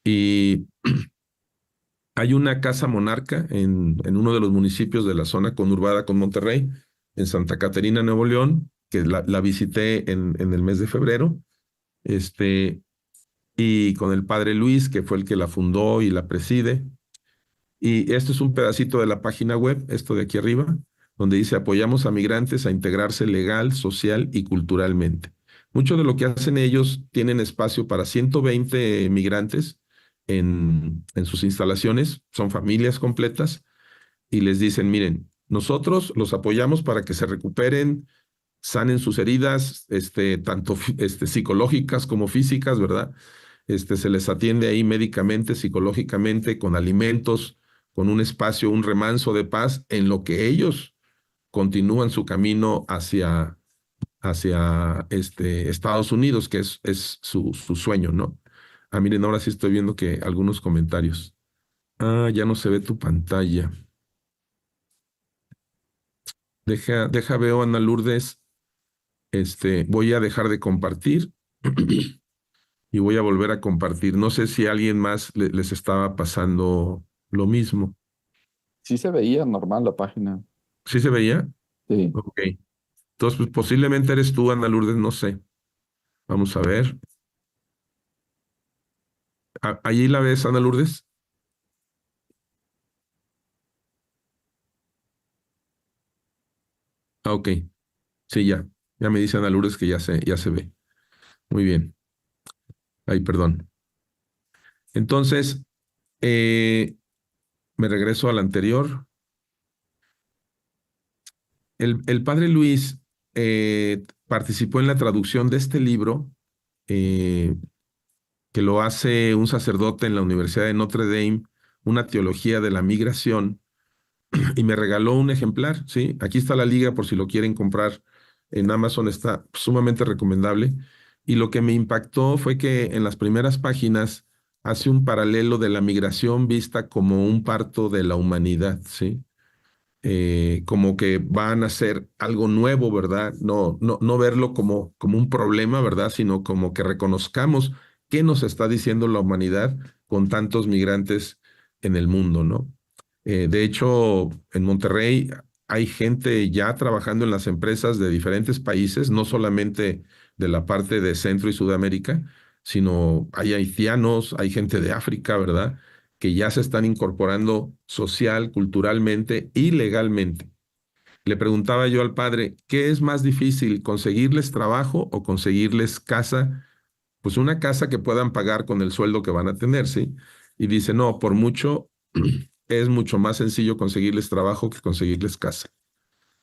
Y hay una casa monarca en uno de los municipios de la zona conurbada con Monterrey, en Santa Caterina, Nuevo León, que la visité en el mes de febrero, y con el padre Luis, que fue el que la fundó y la preside. Y esto es un pedacito de la página web, esto de aquí arriba, donde dice apoyamos a migrantes a integrarse legal, social y culturalmente. Mucho de lo que hacen ellos tienen espacio para 120 migrantes en sus instalaciones, son familias completas, y les dicen, miren, nosotros los apoyamos para que se recuperen, sanen sus heridas, tanto psicológicas como físicas, ¿verdad? Se les atiende ahí médicamente, psicológicamente, con alimentos, con un espacio, un remanso de paz, en lo que ellos continúan su camino hacia Estados Unidos, que es su sueño, ¿no? Ah, miren, ahora sí estoy viendo que algunos comentarios. Ah, ya no se ve tu pantalla. Veo, Ana Lourdes. Voy a dejar de compartir y voy a volver a compartir. No sé si a alguien más les estaba pasando lo mismo. Sí se veía normal la página. ¿Sí se veía? Sí. Ok. Entonces, pues, posiblemente eres tú, Ana Lourdes, no sé. Vamos a ver. ¿Allí la ves, Ana Lourdes? Ah, ok. Sí, ya. Ya me dice Ana Lourdes que ya se ve. Muy bien. Ay, perdón. Entonces, eh, me regreso al anterior. El padre Luis participó en la traducción de este libro, eh, que lo hace un sacerdote en la Universidad de Notre Dame, una teología de la migración, y me regaló un ejemplar, ¿sí? Aquí está la liga por si lo quieren comprar en Amazon, está sumamente recomendable. Y lo que me impactó fue que en las primeras páginas hace un paralelo de la migración vista como un parto de la humanidad, ¿sí? Como que van a ser algo nuevo, ¿verdad? No verlo como un problema, ¿verdad? Sino como que reconozcamos qué nos está diciendo la humanidad con tantos migrantes en el mundo, ¿no? De hecho, en Monterrey hay gente ya trabajando en las empresas de diferentes países, no solamente de la parte de Centro y Sudamérica, sino hay haitianos, hay gente de África, ¿verdad? Que ya se están incorporando social, culturalmente y legalmente. le preguntaba yo al padre, ¿qué es más difícil, conseguirles trabajo o conseguirles casa? Pues una casa que puedan pagar con el sueldo que van a tener, ¿sí? Y dice, no, por mucho, es mucho más sencillo conseguirles trabajo que conseguirles casa.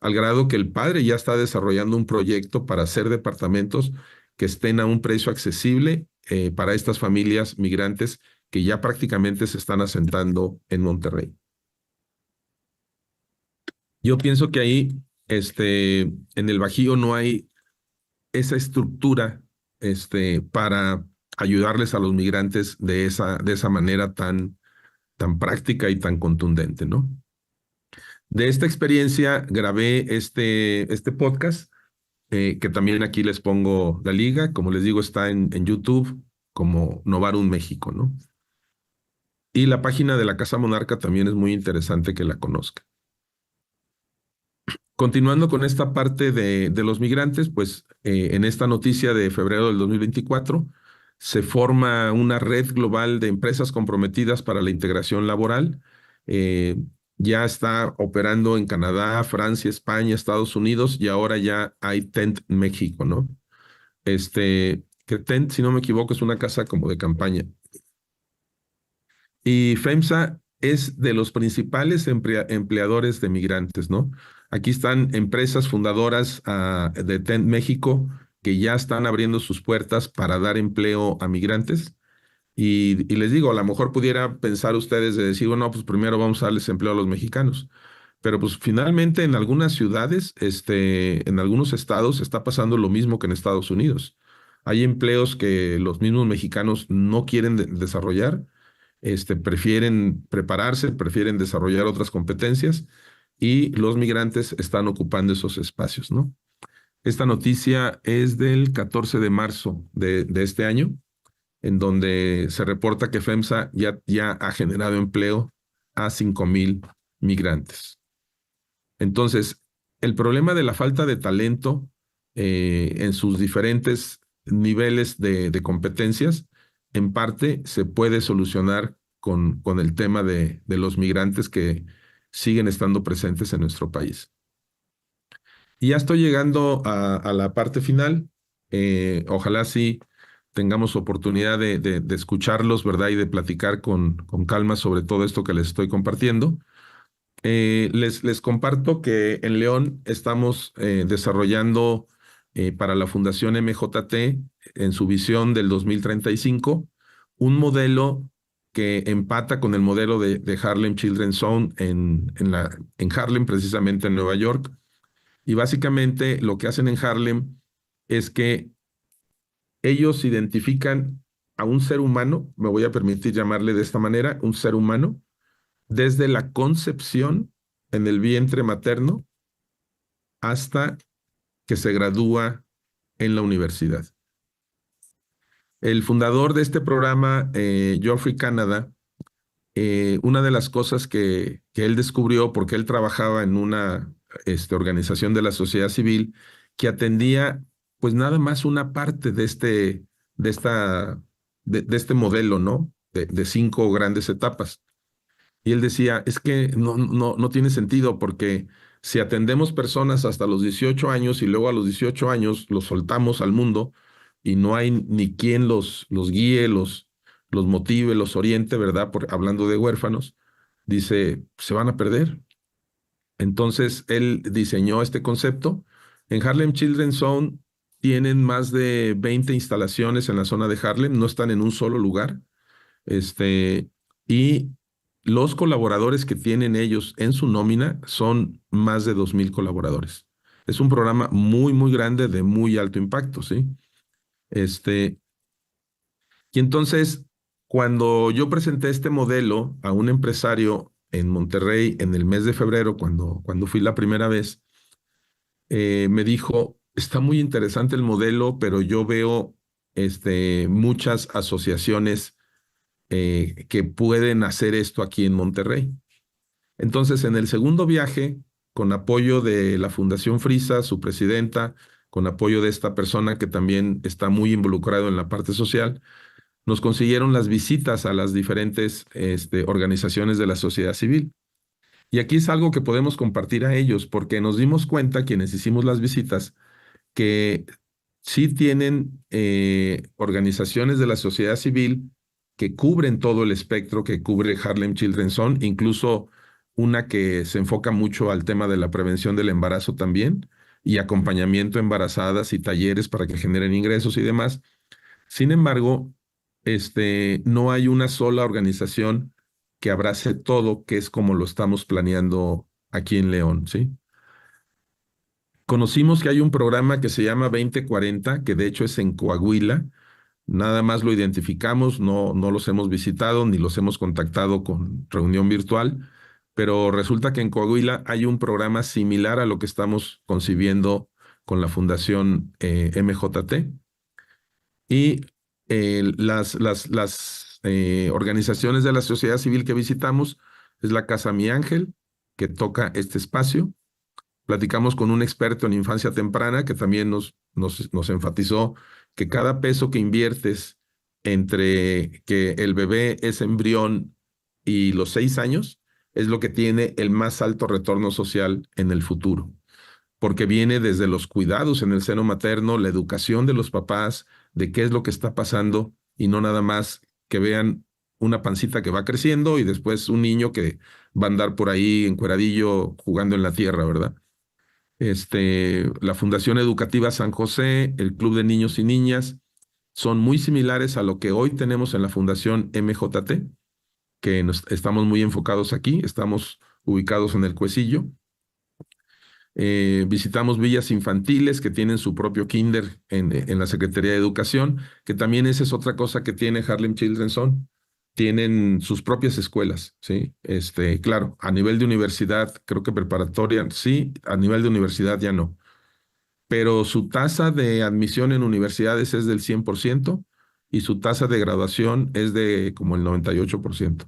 Al grado que el padre ya está desarrollando un proyecto para hacer departamentos que estén a un precio accesible para estas familias migrantes que ya prácticamente se están asentando en Monterrey. Yo pienso que ahí, en el Bajío no hay esa estructura, para ayudarles a los migrantes de esa manera tan práctica y tan contundente, ¿no? De esta experiencia grabé este podcast, que también aquí les pongo la liga, como les digo, está en YouTube como Novarum México, ¿no? Y la página de la Casa Monarca también es muy interesante que la conozca. Continuando con esta parte de los migrantes, pues en esta noticia de febrero del 2024 se forma una red global de empresas comprometidas para la integración laboral. Eh, ya está operando en Canadá, Francia, España, Estados Unidos y ahora ya hay Tent México, ¿no? Que Tent, si no me equivoco, es una casa como de campaña. Y FEMSA es de los principales empleadores de migrantes, ¿no? Aquí están empresas fundadoras de TEN México que ya están abriendo sus puertas para dar empleo a migrantes. Y les digo, a lo mejor pudiera pensar ustedes de decir, bueno, pues primero vamos a darles empleo a los mexicanos. Pero pues finalmente en algunas ciudades, en algunos estados está pasando lo mismo que en Estados Unidos. Hay empleos que los mismos mexicanos no quieren desarrollar, prefieren prepararse, prefieren desarrollar otras competencias y los migrantes están ocupando esos espacios, ¿no? Esta noticia es del 14 de marzo de este año, en donde se reporta que FEMSA ya ha generado empleo a 5,000 migrantes. Entonces, el problema de la falta de talento en sus diferentes niveles de competencias, en parte se puede solucionar con el tema de los migrantes que siguen estando presentes en nuestro país. Y ya estoy llegando a la parte final. Ojalá sí tengamos oportunidad de escucharlos, ¿verdad? Y de platicar con calma sobre todo esto que les estoy compartiendo. Les comparto que en León estamos desarrollando para la Fundación MJT en su visión del 2035 un modelo que empata con el modelo de Harlem Children's Zone en Harlem, precisamente en Nueva York. Y básicamente lo que hacen en Harlem es que ellos identifican a un ser humano, me voy a permitir llamarle de esta manera, un ser humano, desde la concepción en el vientre materno hasta que se gradúa en la universidad. El fundador de este programa, Geoffrey Canada, una de las cosas que él descubrió, porque él trabajaba en una organización de la sociedad civil que atendía pues nada más una parte de este modelo, ¿no? De 5 grandes etapas. Y él decía, es que no tiene sentido porque si atendemos personas hasta los 18 años y luego a los 18 años los soltamos al mundo y no hay ni quien los guíe, los motive, los oriente, ¿verdad? Hablando de huérfanos, dice, se van a perder. Entonces él diseñó este concepto. En Harlem Children's Zone tienen más de 20 instalaciones en la zona de Harlem, no están en un solo lugar. Y los colaboradores que tienen ellos en su nómina son más de 2,000 colaboradores. Es un programa muy, muy grande de muy alto impacto, ¿sí? Y entonces, cuando yo presenté este modelo a un empresario en Monterrey en el mes de febrero, cuando fui la primera vez, me dijo, está muy interesante el modelo, pero yo veo muchas asociaciones que pueden hacer esto aquí en Monterrey. Entonces, en el segundo viaje, con apoyo de la Fundación Frisa, su presidenta, con apoyo de esta persona que también está muy involucrado en la parte social, nos consiguieron las visitas a las diferentes organizaciones de la sociedad civil. Y aquí es algo que podemos compartir a ellos, porque nos dimos cuenta, quienes hicimos las visitas, que sí tienen organizaciones de la sociedad civil que cubren todo el espectro que cubre Harlem Children's Zone, incluso una que se enfoca mucho al tema de la prevención del embarazo también, y acompañamiento a embarazadas y talleres para que generen ingresos y demás. Sin embargo, no hay una sola organización que abrace todo, que es como lo estamos planeando aquí en León, ¿sí? Conocimos que hay un programa que se llama 2040, que de hecho es en Coahuila. Nada más lo identificamos, no los hemos visitado ni los hemos contactado con reunión virtual, pero resulta que en Coahuila hay un programa similar a lo que estamos concibiendo con la Fundación MJT. Y las organizaciones de la sociedad civil que visitamos es la Casa Mi Ángel, que toca este espacio. Platicamos con un experto en infancia temprana que también nos enfatizó que cada peso que inviertes entre que el bebé es embrión y los 6 años es lo que tiene el más alto retorno social en el futuro, porque viene desde los cuidados en el seno materno, la educación de los papás, de qué es lo que está pasando y no nada más que vean una pancita que va creciendo y después un niño que va a andar por ahí encueradillo jugando en la tierra, ¿verdad? La Fundación Educativa San José, el Club de Niños y Niñas, son muy similares a lo que hoy tenemos en la Fundación MJT, que estamos muy enfocados aquí, estamos ubicados en el Cuecillo. Visitamos villas infantiles que tienen su propio kinder en la Secretaría de Educación, que también esa es otra cosa que tiene Harlem Children's Zone. Tienen sus propias escuelas, ¿sí? Claro, a nivel de universidad, creo que preparatoria, sí, a nivel de universidad ya no. Pero su tasa de admisión en universidades es del 100% y su tasa de graduación es de como el 98%.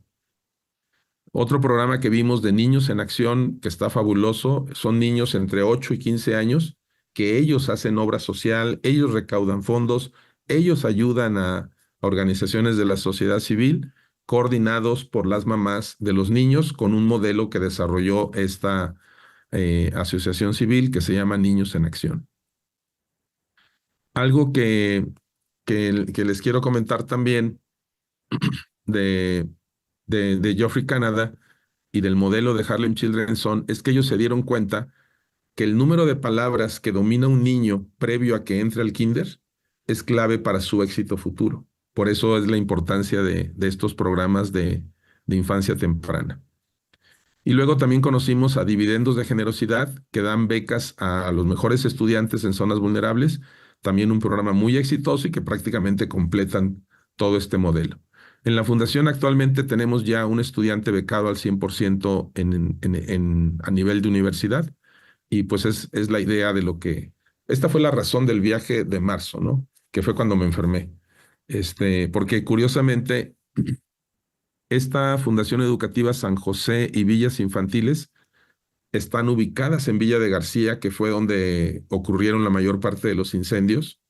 Otro programa que vimos de Niños en Acción, que está fabuloso, son niños entre 8 y 15 años, que ellos hacen obra social, ellos recaudan fondos, ellos ayudan a organizaciones de la sociedad civil, coordinados por las mamás de los niños, con un modelo que desarrolló esta asociación civil que se llama Niños en Acción. Algo que les quiero comentar también de, de Geoffrey Canada y del modelo de Harlem Children's Zone es que ellos se dieron cuenta que el número de palabras que domina un niño previo a que entre al kinder es clave para su éxito futuro. Por eso es la importancia de estos programas de infancia temprana. Y luego también conocimos a Dividendos de Generosidad, que dan becas a los mejores estudiantes en zonas vulnerables, también un programa muy exitoso y que prácticamente completan todo este modelo. En la fundación actualmente tenemos ya un estudiante becado al 100% a nivel de universidad, y pues es la idea de lo que... Esta fue la razón del viaje de marzo, ¿no? Que fue cuando me enfermé. Porque curiosamente, esta Fundación Educativa San José y Villas Infantiles están ubicadas en Villa de García, que fue donde ocurrieron la mayor parte de los incendios.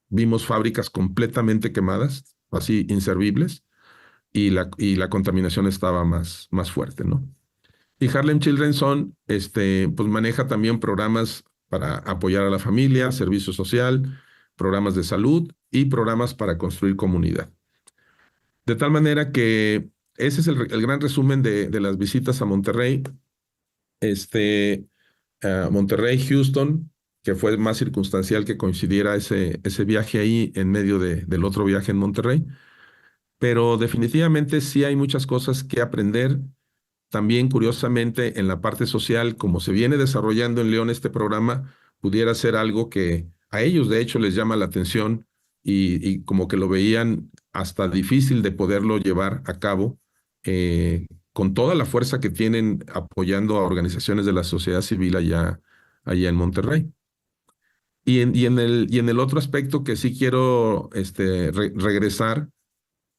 Vimos fábricas completamente quemadas, así inservibles, y la contaminación estaba más fuerte, ¿no? Y Harlem Children's Zone, pues maneja también programas para apoyar a la familia, servicio social, programas de salud y programas para construir comunidad. De tal manera que ese es el gran resumen de las visitas a Monterrey. Monterrey, Houston, que fue más circunstancial que coincidiera ese viaje ahí en medio del otro viaje en Monterrey. Pero definitivamente sí hay muchas cosas que aprender. También, curiosamente, en la parte social, como se viene desarrollando en León este programa, pudiera ser algo que a ellos, de hecho, les llama la atención y como que lo veían hasta difícil de poderlo llevar a cabo, con toda la fuerza que tienen apoyando a organizaciones de la sociedad civil allá en Monterrey. Y en el otro aspecto que sí quiero regresar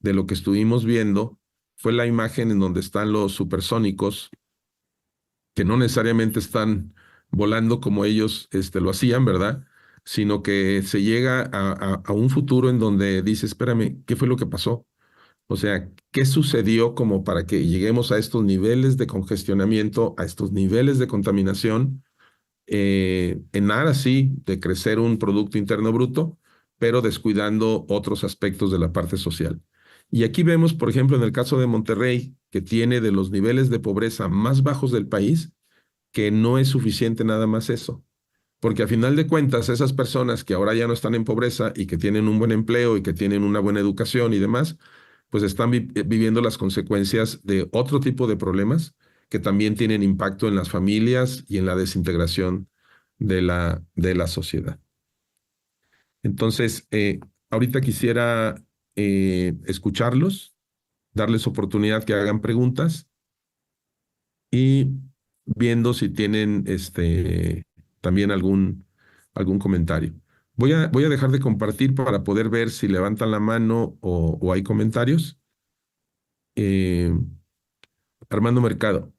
de lo que estuvimos viendo fue la imagen en donde están los supersónicos, que no necesariamente están volando como ellos lo hacían, ¿verdad? Sino que se llega a un futuro en donde dice, espérame, ¿qué fue lo que pasó? O sea, ¿qué sucedió como para que lleguemos a estos niveles de congestionamiento, a estos niveles de contaminación, en aras sí de crecer un Producto Interno Bruto, pero descuidando otros aspectos de la parte social? Y aquí vemos, por ejemplo, en el caso de Monterrey, que tiene de los niveles de pobreza más bajos del país, que no es suficiente nada más eso. Porque a final de cuentas, esas personas que ahora ya no están en pobreza y que tienen un buen empleo y que tienen una buena educación y demás, pues están viviendo las consecuencias de otro tipo de problemas que también tienen impacto en las familias y en la desintegración de la sociedad. Entonces, ahorita quisiera escucharlos, darles oportunidad que hagan preguntas y viendo si tienen también algún comentario. Voy a dejar de compartir para poder ver si levantan la mano o hay comentarios. Eh, Armando Mercado,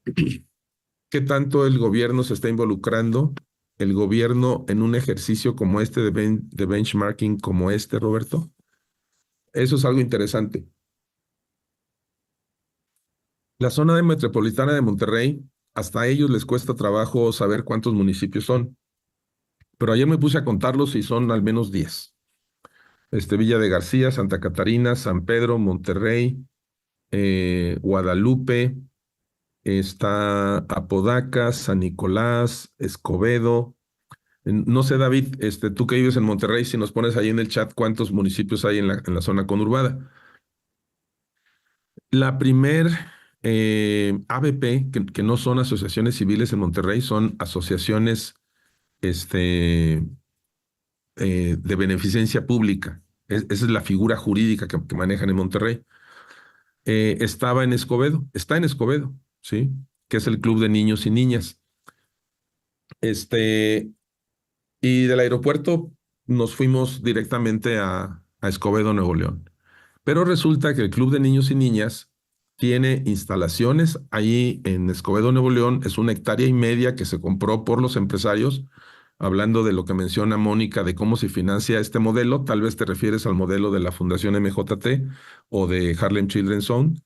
¿qué tanto el gobierno se está involucrando, el gobierno, en un ejercicio como este de benchmarking como este, Roberto? Eso es algo interesante. La zona metropolitana de Monterrey, hasta a ellos les cuesta trabajo saber cuántos municipios son, pero ayer me puse a contarlos y son al menos 10. Villa de García, Santa Catarina, San Pedro, Monterrey, Guadalupe, está Apodaca, San Nicolás, Escobedo. No sé, David, tú que vives en Monterrey, si nos pones ahí en el chat cuántos municipios hay en la zona conurbada. La primer ABP, que no son asociaciones civiles en Monterrey, son asociaciones de beneficencia pública. Esa es la figura jurídica que manejan en Monterrey. Estaba en Escobedo, está en Escobedo, ¿sí? Que es el Club de Niños y Niñas. Y del aeropuerto nos fuimos directamente a Escobedo, Nuevo León. Pero resulta que el Club de Niños y Niñas tiene instalaciones ahí en Escobedo, Nuevo León. Es 1,5 hectáreas que se compró por los empresarios. Hablando de lo que menciona Mónica, de cómo se financia este modelo, tal vez te refieres al modelo de la Fundación MJT o de Harlem Children's Zone.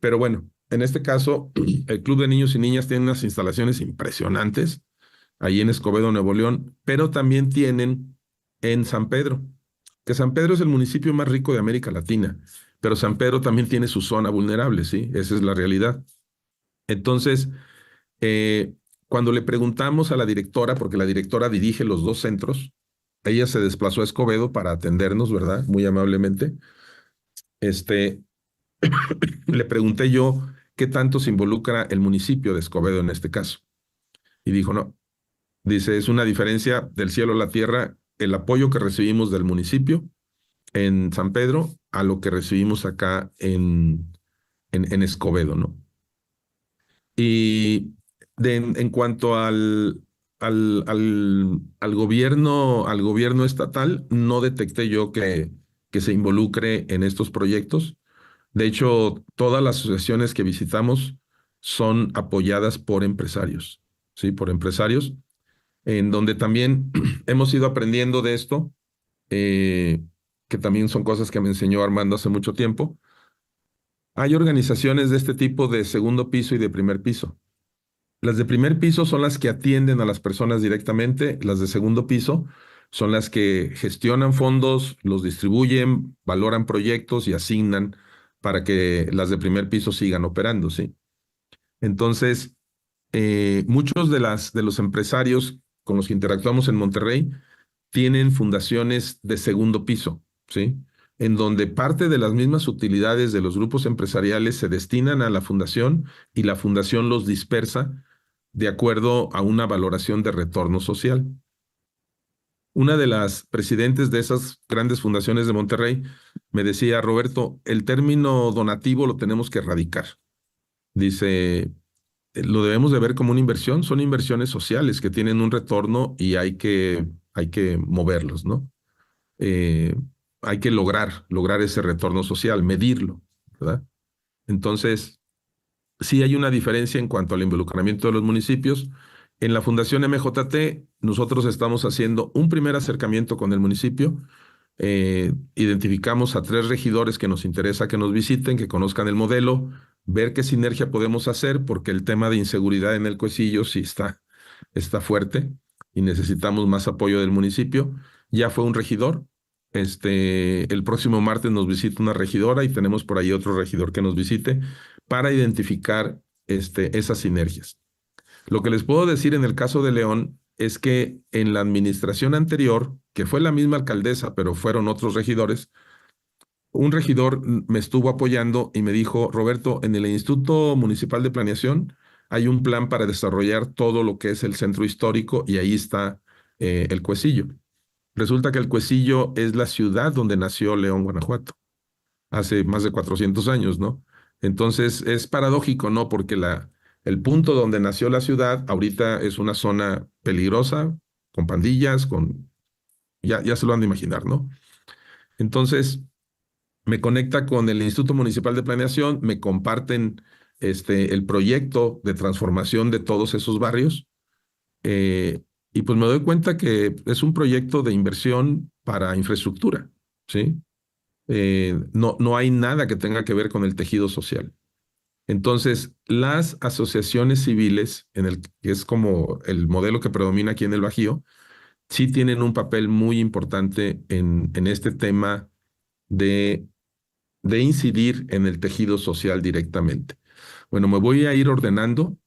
Pero bueno, en este caso, el Club de Niños y Niñas tiene unas instalaciones impresionantes ahí en Escobedo, Nuevo León, pero también tienen en San Pedro, que San Pedro es el municipio más rico de América Latina, pero San Pedro también tiene su zona vulnerable, ¿sí? Esa es la realidad. Entonces, cuando le preguntamos a la directora, porque la directora dirige los dos centros, ella se desplazó a Escobedo para atendernos, ¿verdad? Muy amablemente. Le pregunté yo qué tanto se involucra el municipio de Escobedo en este caso. Y dijo, no. Dice, es una diferencia del cielo a la tierra el apoyo que recibimos del municipio en San Pedro a lo que recibimos acá en Escobedo, ¿no? Y en cuanto al gobierno estatal, no detecté yo que se involucre en estos proyectos. De hecho, todas las asociaciones que visitamos son apoyadas por empresarios, ¿sí? Por empresarios, en donde también hemos ido aprendiendo de esto, que también son cosas que me enseñó Armando hace mucho tiempo. Hay organizaciones de este tipo de segundo piso y de primer piso. Las de primer piso son las que atienden a las personas directamente, las de segundo piso son las que gestionan fondos, los distribuyen, valoran proyectos y asignan para que las de primer piso sigan operando, ¿sí? Entonces, muchos de los empresarios con los que interactuamos en Monterrey tienen fundaciones de segundo piso, ¿sí? En donde parte de las mismas utilidades de los grupos empresariales se destinan a la fundación y la fundación los dispersa de acuerdo a una valoración de retorno social. Una de las presidentes de esas grandes fundaciones de Monterrey me decía, Roberto, el término donativo lo tenemos que erradicar. Dice, lo debemos de ver como una inversión, son inversiones sociales que tienen un retorno y hay que moverlos, ¿no? Hay que lograr ese retorno social, medirlo, ¿verdad? Entonces, sí hay una diferencia en cuanto al involucramiento de los municipios. En la Fundación MJT, nosotros estamos haciendo un primer acercamiento con el municipio, Identificamos a 3 regidores que nos interesa que nos visiten, que conozcan el modelo, ver qué sinergia podemos hacer, porque el tema de inseguridad en el Cuecillo sí está fuerte y necesitamos más apoyo del municipio. Ya fue un regidor. El próximo martes nos visita una regidora y tenemos por ahí otro regidor que nos visite para identificar esas sinergias. Lo que les puedo decir en el caso de León es que en la administración anterior, que fue la misma alcaldesa, pero fueron otros regidores, un regidor me estuvo apoyando y me dijo, Roberto, en el Instituto Municipal de Planeación hay un plan para desarrollar todo lo que es el centro histórico y ahí está el Cuecillo. Resulta que el Cuecillo es la ciudad donde nació León, Guanajuato, hace más de 400 años, ¿no? Entonces es paradójico, ¿no? Porque el punto donde nació la ciudad ahorita es una zona peligrosa, con pandillas, ya se lo han de imaginar, ¿no? Entonces me conecta con el Instituto Municipal de Planeación, me comparten el proyecto de transformación de todos esos barrios, eh, y pues me doy cuenta que es un proyecto de inversión para infraestructura, ¿sí? No hay nada que tenga que ver con el tejido social. Entonces, las asociaciones civiles, que es como el modelo que predomina aquí en el Bajío, sí tienen un papel muy importante en este tema de, de incidir en el tejido social directamente. Bueno, me voy a ir ordenando.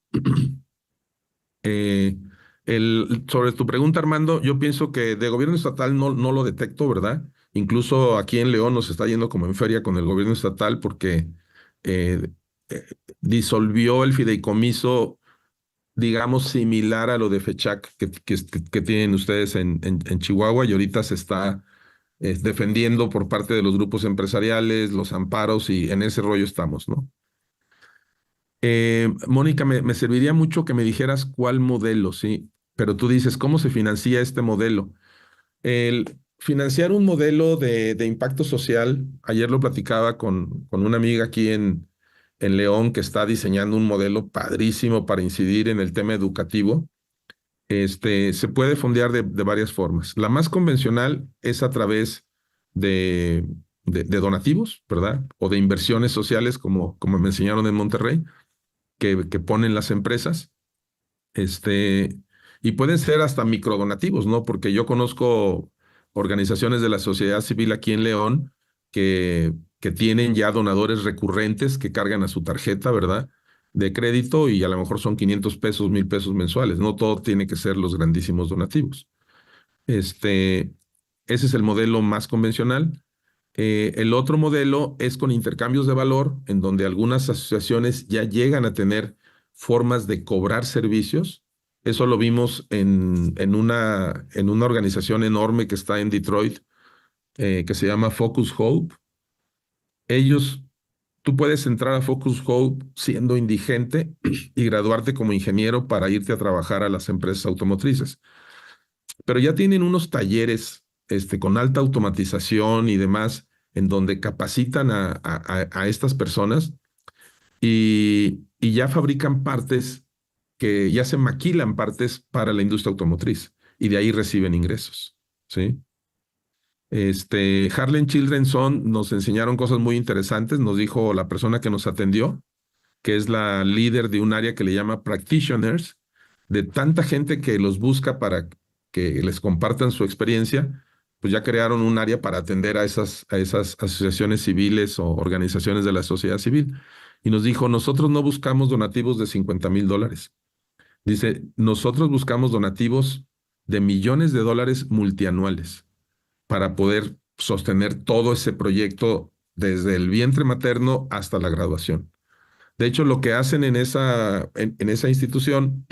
Eh, sobre tu pregunta, Armando, yo pienso que de gobierno estatal no lo detecto, ¿verdad? Incluso aquí en León nos está yendo como en feria con el gobierno estatal porque eh, eh, disolvió el fideicomiso, digamos, similar a lo de FECHAC que tienen ustedes en Chihuahua, y ahorita se está defendiendo por parte de los grupos empresariales, los amparos, y en ese rollo estamos, ¿no? Mónica, me serviría mucho que me dijeras cuál modelo, sí, pero tú dices, ¿cómo se financia este modelo? El financiar un modelo de impacto social, ayer lo platicaba con una amiga aquí en León que está diseñando un modelo padrísimo para incidir en el tema educativo. Se puede fondear de varias formas. La más convencional es a través de donativos, ¿verdad? O de inversiones sociales, como me enseñaron en Monterrey, que ponen las empresas. Y pueden ser hasta microdonativos, ¿no? Porque yo conozco organizaciones de la sociedad civil aquí en León que tienen ya donadores recurrentes que cargan a su tarjeta, ¿verdad? De crédito, y a lo mejor son 500 pesos, 1000 pesos mensuales. No todo tiene que ser los grandísimos donativos. Ese es el modelo más convencional. El otro modelo es con intercambios de valor, en donde algunas asociaciones ya llegan a tener formas de cobrar servicios. Eso lo vimos en una organización enorme que está en Detroit, que se llama Focus Hope. Tú puedes entrar a Focus Hope siendo indigente y graduarte como ingeniero para irte a trabajar a las empresas automotrices. Pero ya tienen unos talleres con alta automatización y demás, en donde capacitan a estas personas, y ya fabrican partes, que ya se maquilan partes para la industria automotriz, y de ahí reciben ingresos, ¿sí? Harlem Children's Son nos enseñaron cosas muy interesantes. Nos dijo la persona que nos atendió, que es la líder de un área que le llama Practitioners, de tanta gente que los busca para que les compartan su experiencia, pues ya crearon un área para atender a esas asociaciones civiles o organizaciones de la sociedad civil. Y nos dijo, nosotros no buscamos donativos de $50,000. Dice, nosotros buscamos donativos de millones de dólares multianuales para poder sostener todo ese proyecto desde el vientre materno hasta la graduación. De hecho, lo que hacen en esa institución,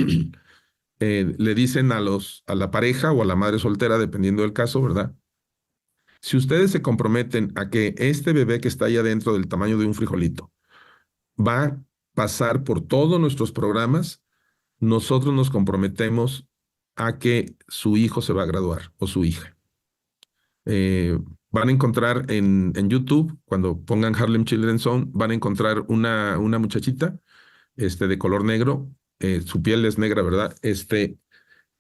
le dicen a la pareja o a la madre soltera, dependiendo del caso, ¿verdad? Si ustedes se comprometen a que este bebé que está ahí adentro, del tamaño de un frijolito, va a pasar por todos nuestros programas, nosotros nos comprometemos a que su hijo se va a graduar, o su hija. Van a encontrar en YouTube, cuando pongan Harlem Children's Zone, van a encontrar una muchachita de color negro. Su piel es negra, ¿verdad?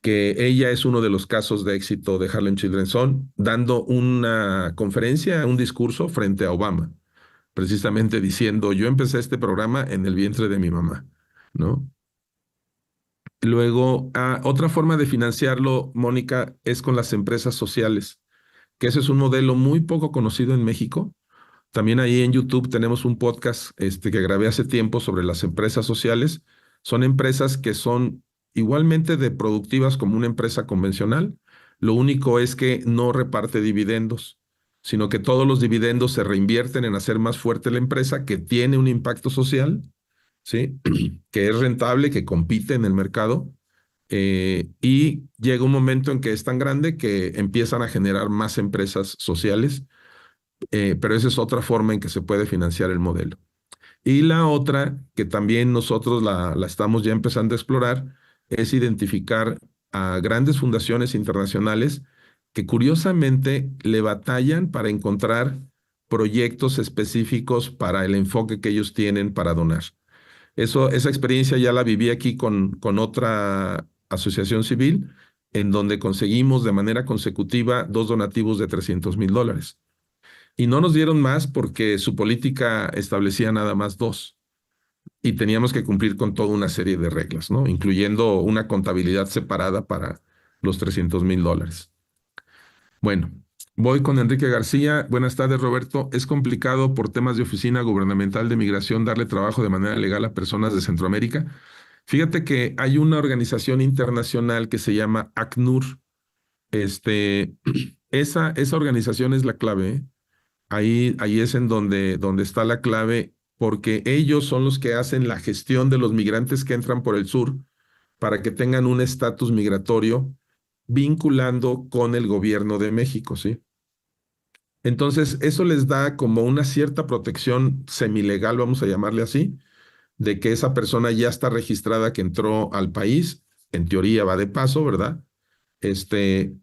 que ella es uno de los casos de éxito de Harlem Children's Zone, dando una conferencia, un discurso frente a Obama, precisamente diciendo, yo empecé este programa en el vientre de mi mamá, ¿no? Luego, otra forma de financiarlo, Mónica, es con las empresas sociales, que ese es un modelo muy poco conocido en México. También ahí en YouTube tenemos un podcast que grabé hace tiempo sobre las empresas sociales. Son empresas que son igualmente de productivas como una empresa convencional. Lo único es que no reparte dividendos, sino que todos los dividendos se reinvierten en hacer más fuerte la empresa, que tiene un impacto social, ¿sí? Que es rentable, que compite en el mercado. Y llega un momento en que es tan grande que empiezan a generar más empresas sociales, pero esa es otra forma en que se puede financiar el modelo. Y la otra, que también nosotros la estamos ya empezando a explorar, es identificar a grandes fundaciones internacionales que curiosamente le batallan para encontrar proyectos específicos para el enfoque que ellos tienen para donar. Esa experiencia ya la viví aquí con otra asociación civil, en donde conseguimos de manera consecutiva 2 donativos de $300,000. Y no nos dieron más porque su política establecía nada más 2. Y teníamos que cumplir con toda una serie de reglas, ¿no? Incluyendo una contabilidad separada para los $300,000. Bueno, voy con Enrique García. Buenas tardes, Roberto. Es complicado por temas de oficina gubernamental de migración darle trabajo de manera legal a personas de Centroamérica. Fíjate que hay una organización internacional que se llama ACNUR. Este, esa organización es la clave, ¿eh? Ahí es en donde está la clave, porque ellos son los que hacen la gestión de los migrantes que entran por el sur para que tengan un estatus migratorio vinculando con el gobierno de México, ¿sí? Entonces, eso les da como una cierta protección semilegal, vamos a llamarle así, de que esa persona ya está registrada que entró al país, en teoría va de paso, ¿verdad? Este,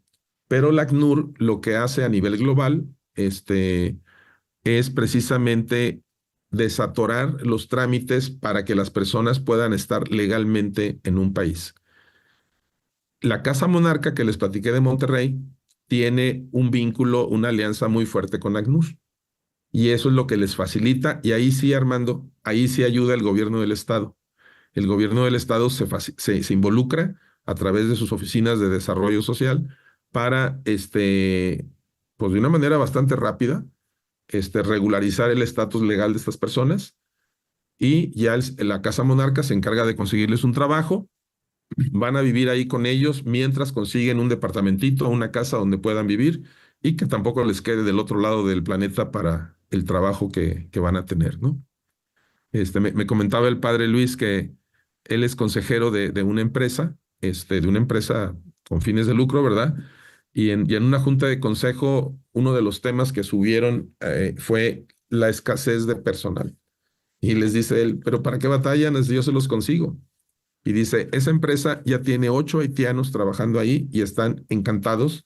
pero la ACNUR lo que hace a nivel global, es precisamente desatorar los trámites para que las personas puedan estar legalmente en un país. La Casa Monarca que les platiqué de Monterrey tiene un vínculo, una alianza muy fuerte con ACNUR. Y eso es lo que les facilita. Y ahí sí, Armando, ahí sí ayuda el gobierno del Estado. El gobierno del Estado se involucra a través de sus oficinas de desarrollo social para, pues de una manera bastante rápida, regularizar el estatus legal de estas personas, y ya la Casa Monarca se encarga de conseguirles un trabajo, van a vivir ahí con ellos mientras consiguen un departamentito, una casa donde puedan vivir y que tampoco les quede del otro lado del planeta para el trabajo que van a tener, ¿no? Me comentaba el padre Luis que él es consejero de una empresa, de una empresa con fines de lucro, ¿verdad? Y en una junta de consejo, uno de los temas que subieron fue la escasez de personal. Y les dice él, ¿pero para qué batallan? Yo se los consigo. Y dice, esa empresa ya tiene 8 haitianos trabajando ahí y están encantados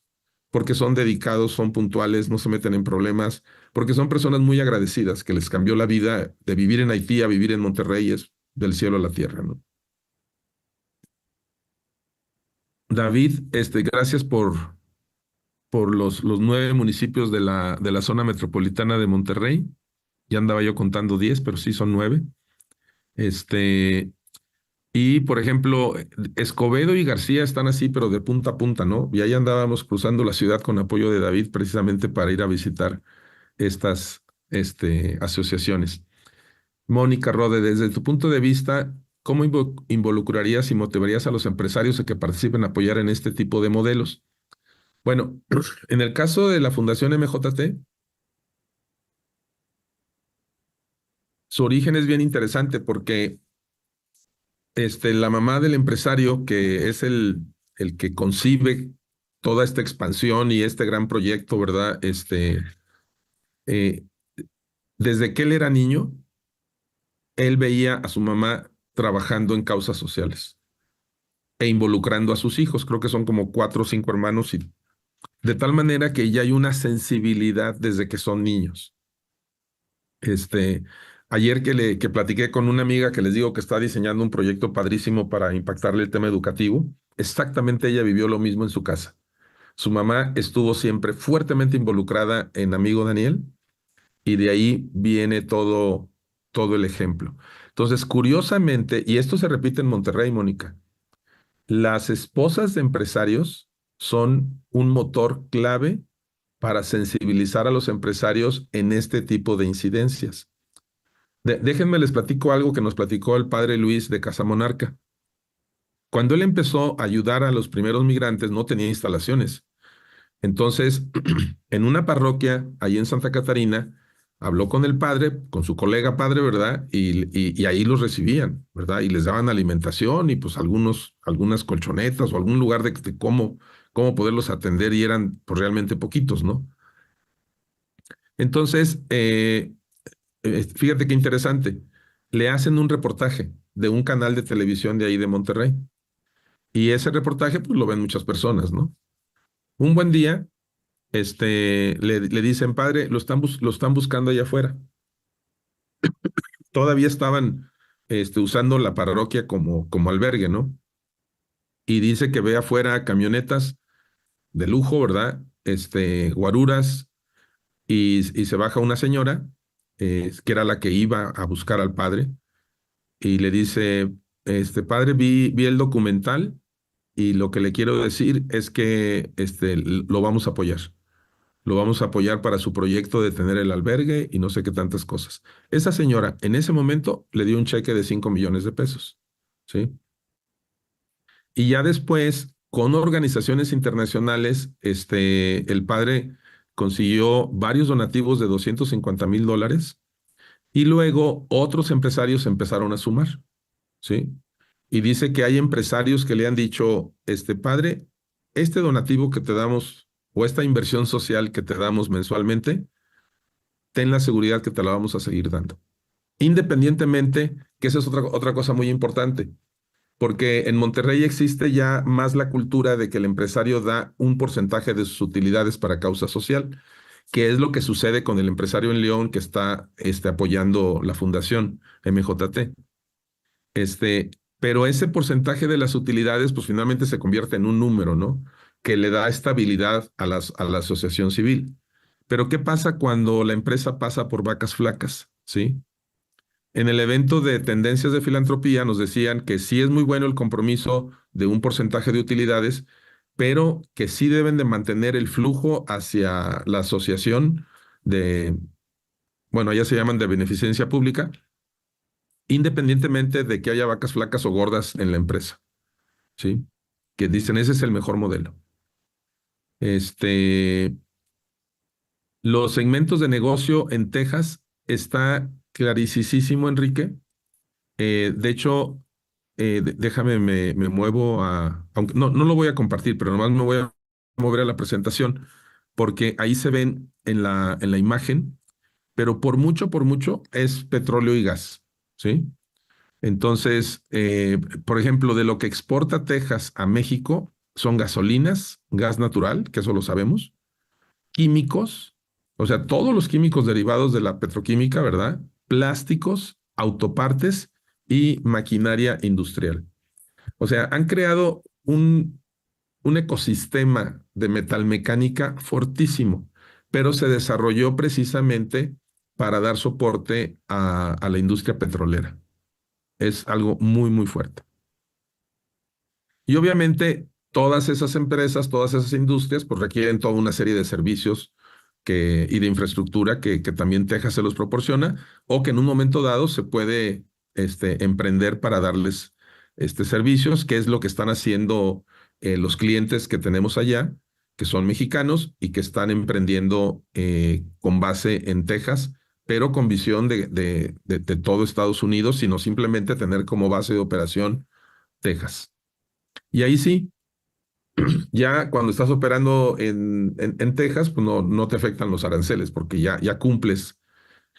porque son dedicados, son puntuales, no se meten en problemas, porque son personas muy agradecidas que les cambió la vida de vivir en Haití a vivir en Monterrey, es del cielo a la tierra, ¿no? David, gracias por los 9 municipios de la zona metropolitana de Monterrey. Ya andaba yo contando 10, pero sí son 9. Y, por ejemplo, Escobedo y García están así, pero de punta a punta, ¿no? Y ahí andábamos cruzando la ciudad con apoyo de David precisamente para ir a visitar estas asociaciones. Mónica Rode, desde tu punto de vista, ¿cómo involucrarías y motivarías a los empresarios a que participen a apoyar en este tipo de modelos? Bueno, en el caso de la Fundación MJT, su origen es bien interesante porque la mamá del empresario, que es el que concibe toda esta expansión y este gran proyecto, ¿verdad? Eh, desde que él era niño, él veía a su mamá trabajando en causas sociales e involucrando a sus hijos. Creo que son como 4 o 5 hermanos, y de tal manera que ya hay una sensibilidad desde que son niños. Ayer que platiqué con una amiga que les digo que está diseñando un proyecto padrísimo para impactarle el tema educativo, exactamente ella vivió lo mismo en su casa. Su mamá estuvo siempre fuertemente involucrada en Amigo Daniel y de ahí viene todo el ejemplo. Entonces, curiosamente, y esto se repite en Monterrey, Mónica, las esposas de empresarios son un motor clave para sensibilizar a los empresarios en este tipo de incidencias. Déjenme les platico algo que nos platicó el padre Luis de Casamonarca. Cuando él empezó a ayudar a los primeros migrantes, no tenía instalaciones. Entonces, en una parroquia, ahí en Santa Catarina, habló con el padre, con su colega padre, ¿verdad? Y ahí los recibían, ¿verdad? Y les daban alimentación y pues algunas colchonetas o algún lugar de cómo poderlos atender y eran pues realmente poquitos, ¿no? Entonces, fíjate qué interesante. Le hacen un reportaje de un canal de televisión de ahí de Monterrey. Y ese reportaje, pues lo ven muchas personas, ¿no? Un buen día, le dicen, padre, lo están buscando allá afuera. Todavía estaban, usando la parroquia como albergue, ¿no? Y dice que ve afuera camionetas de lujo, ¿verdad? Guaruras, y se baja una señora, que era la que iba a buscar al padre, y le dice, padre, vi el documental y lo que le quiero decir es que lo vamos a apoyar. Lo vamos a apoyar para su proyecto de tener el albergue y no sé qué tantas cosas. Esa señora en ese momento le dio un cheque de 5 millones de pesos, ¿sí? Y ya después, con organizaciones internacionales, el padre consiguió varios donativos de $250,000 y luego otros empresarios empezaron a sumar, ¿sí? Y dice que hay empresarios que le han dicho, padre, este donativo que te damos o esta inversión social que te damos mensualmente, ten la seguridad que te la vamos a seguir dando. Independientemente, que esa es otra cosa muy importante, porque en Monterrey existe ya más la cultura de que el empresario da un porcentaje de sus utilidades para causa social, que es lo que sucede con el empresario en León que está apoyando la fundación MJT. Pero ese porcentaje de las utilidades, pues finalmente se convierte en un número, ¿no? Que le da estabilidad a la asociación civil. Pero ¿qué pasa cuando la empresa pasa por vacas flacas? ¿Sí? En el evento de Tendencias de Filantropía nos decían que sí es muy bueno el compromiso de un porcentaje de utilidades, pero que sí deben de mantener el flujo hacia la asociación de, bueno, ya se llaman de beneficencia pública, independientemente de que haya vacas flacas o gordas en la empresa, ¿sí? Que dicen, ese es el mejor modelo. Los segmentos de negocio en Texas está clarísimo, Enrique. De hecho, déjame, me muevo aunque no lo voy a compartir, pero nomás me voy a mover a la presentación, porque ahí se ven en la imagen, pero por mucho es petróleo y gas, ¿sí? Entonces, por ejemplo, de lo que exporta Texas a México son gasolinas, gas natural, que eso lo sabemos, químicos, o sea, todos los químicos derivados de la petroquímica, ¿verdad? Plásticos, autopartes y maquinaria industrial. O sea, han creado un ecosistema de metalmecánica fortísimo, pero se desarrolló precisamente para dar soporte a la industria petrolera. Es algo muy, muy fuerte. Y obviamente todas esas empresas, todas esas industrias, pues requieren toda una serie de servicios y de infraestructura que también Texas se los proporciona o que en un momento dado se puede emprender para darles servicios, que es lo que están haciendo los clientes que tenemos allá, que son mexicanos y que están emprendiendo con base en Texas, pero con visión de todo Estados Unidos, sino simplemente tener como base de operación Texas. Y ahí sí, ya cuando estás operando en Texas, pues no te afectan los aranceles porque ya cumples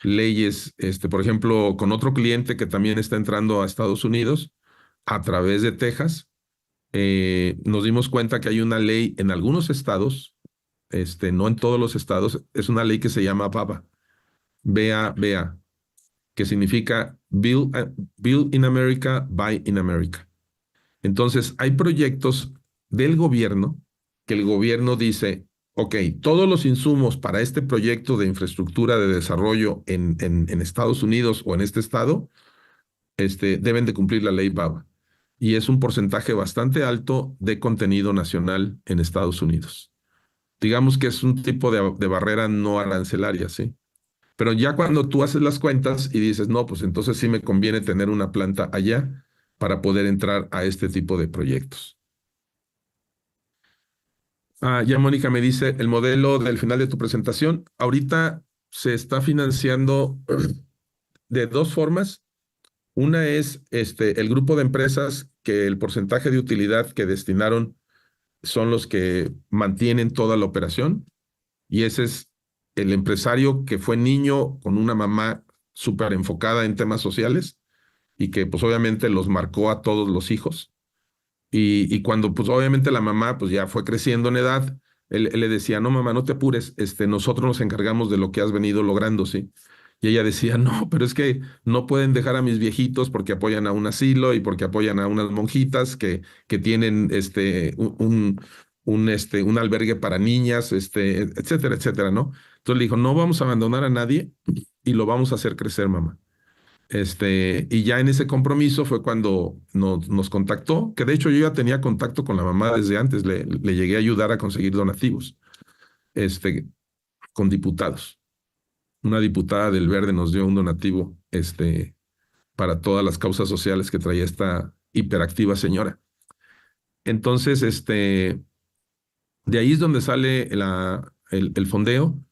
leyes, por ejemplo, con otro cliente que también está entrando a Estados Unidos a través de Texas, nos dimos cuenta que hay una ley en algunos estados, no en todos los estados, es una ley que se llama BABA, BABA, que significa Build in America, Buy in America. Entonces, hay proyectos del gobierno que el gobierno dice, ok, todos los insumos para este proyecto de infraestructura de desarrollo en Estados Unidos o en este estado, deben de cumplir la ley BABA. Y es un porcentaje bastante alto de contenido nacional en Estados Unidos. Digamos que es un tipo de barrera no arancelaria, ¿sí? Pero ya cuando tú haces las cuentas y dices, no, pues entonces sí me conviene tener una planta allá para poder entrar a este tipo de proyectos. Ya Mónica me dice, el modelo del final de tu presentación, ahorita se está financiando de dos formas. Una es el grupo de empresas que el porcentaje de utilidad que destinaron son los que mantienen toda la operación, y ese es el empresario que fue niño con una mamá súper enfocada en temas sociales y que pues obviamente los marcó a todos los hijos. Y cuando pues obviamente la mamá pues ya fue creciendo en edad, él le decía, no mamá, no te apures, nosotros nos encargamos de lo que has venido logrando, ¿sí? Y ella decía, no, pero es que no pueden dejar a mis viejitos porque apoyan a un asilo y porque apoyan a unas monjitas que tienen un albergue para niñas, etcétera, etcétera, ¿no? Entonces le dijo, no vamos a abandonar a nadie y lo vamos a hacer crecer, mamá. Y ya en ese compromiso fue cuando nos contactó, que de hecho yo ya tenía contacto con la mamá desde antes, le llegué a ayudar a conseguir donativos, este, con diputados. Una diputada del Verde nos dio un donativo, para todas las causas sociales que traía esta hiperactiva señora. Entonces, de ahí es donde sale el fondeo.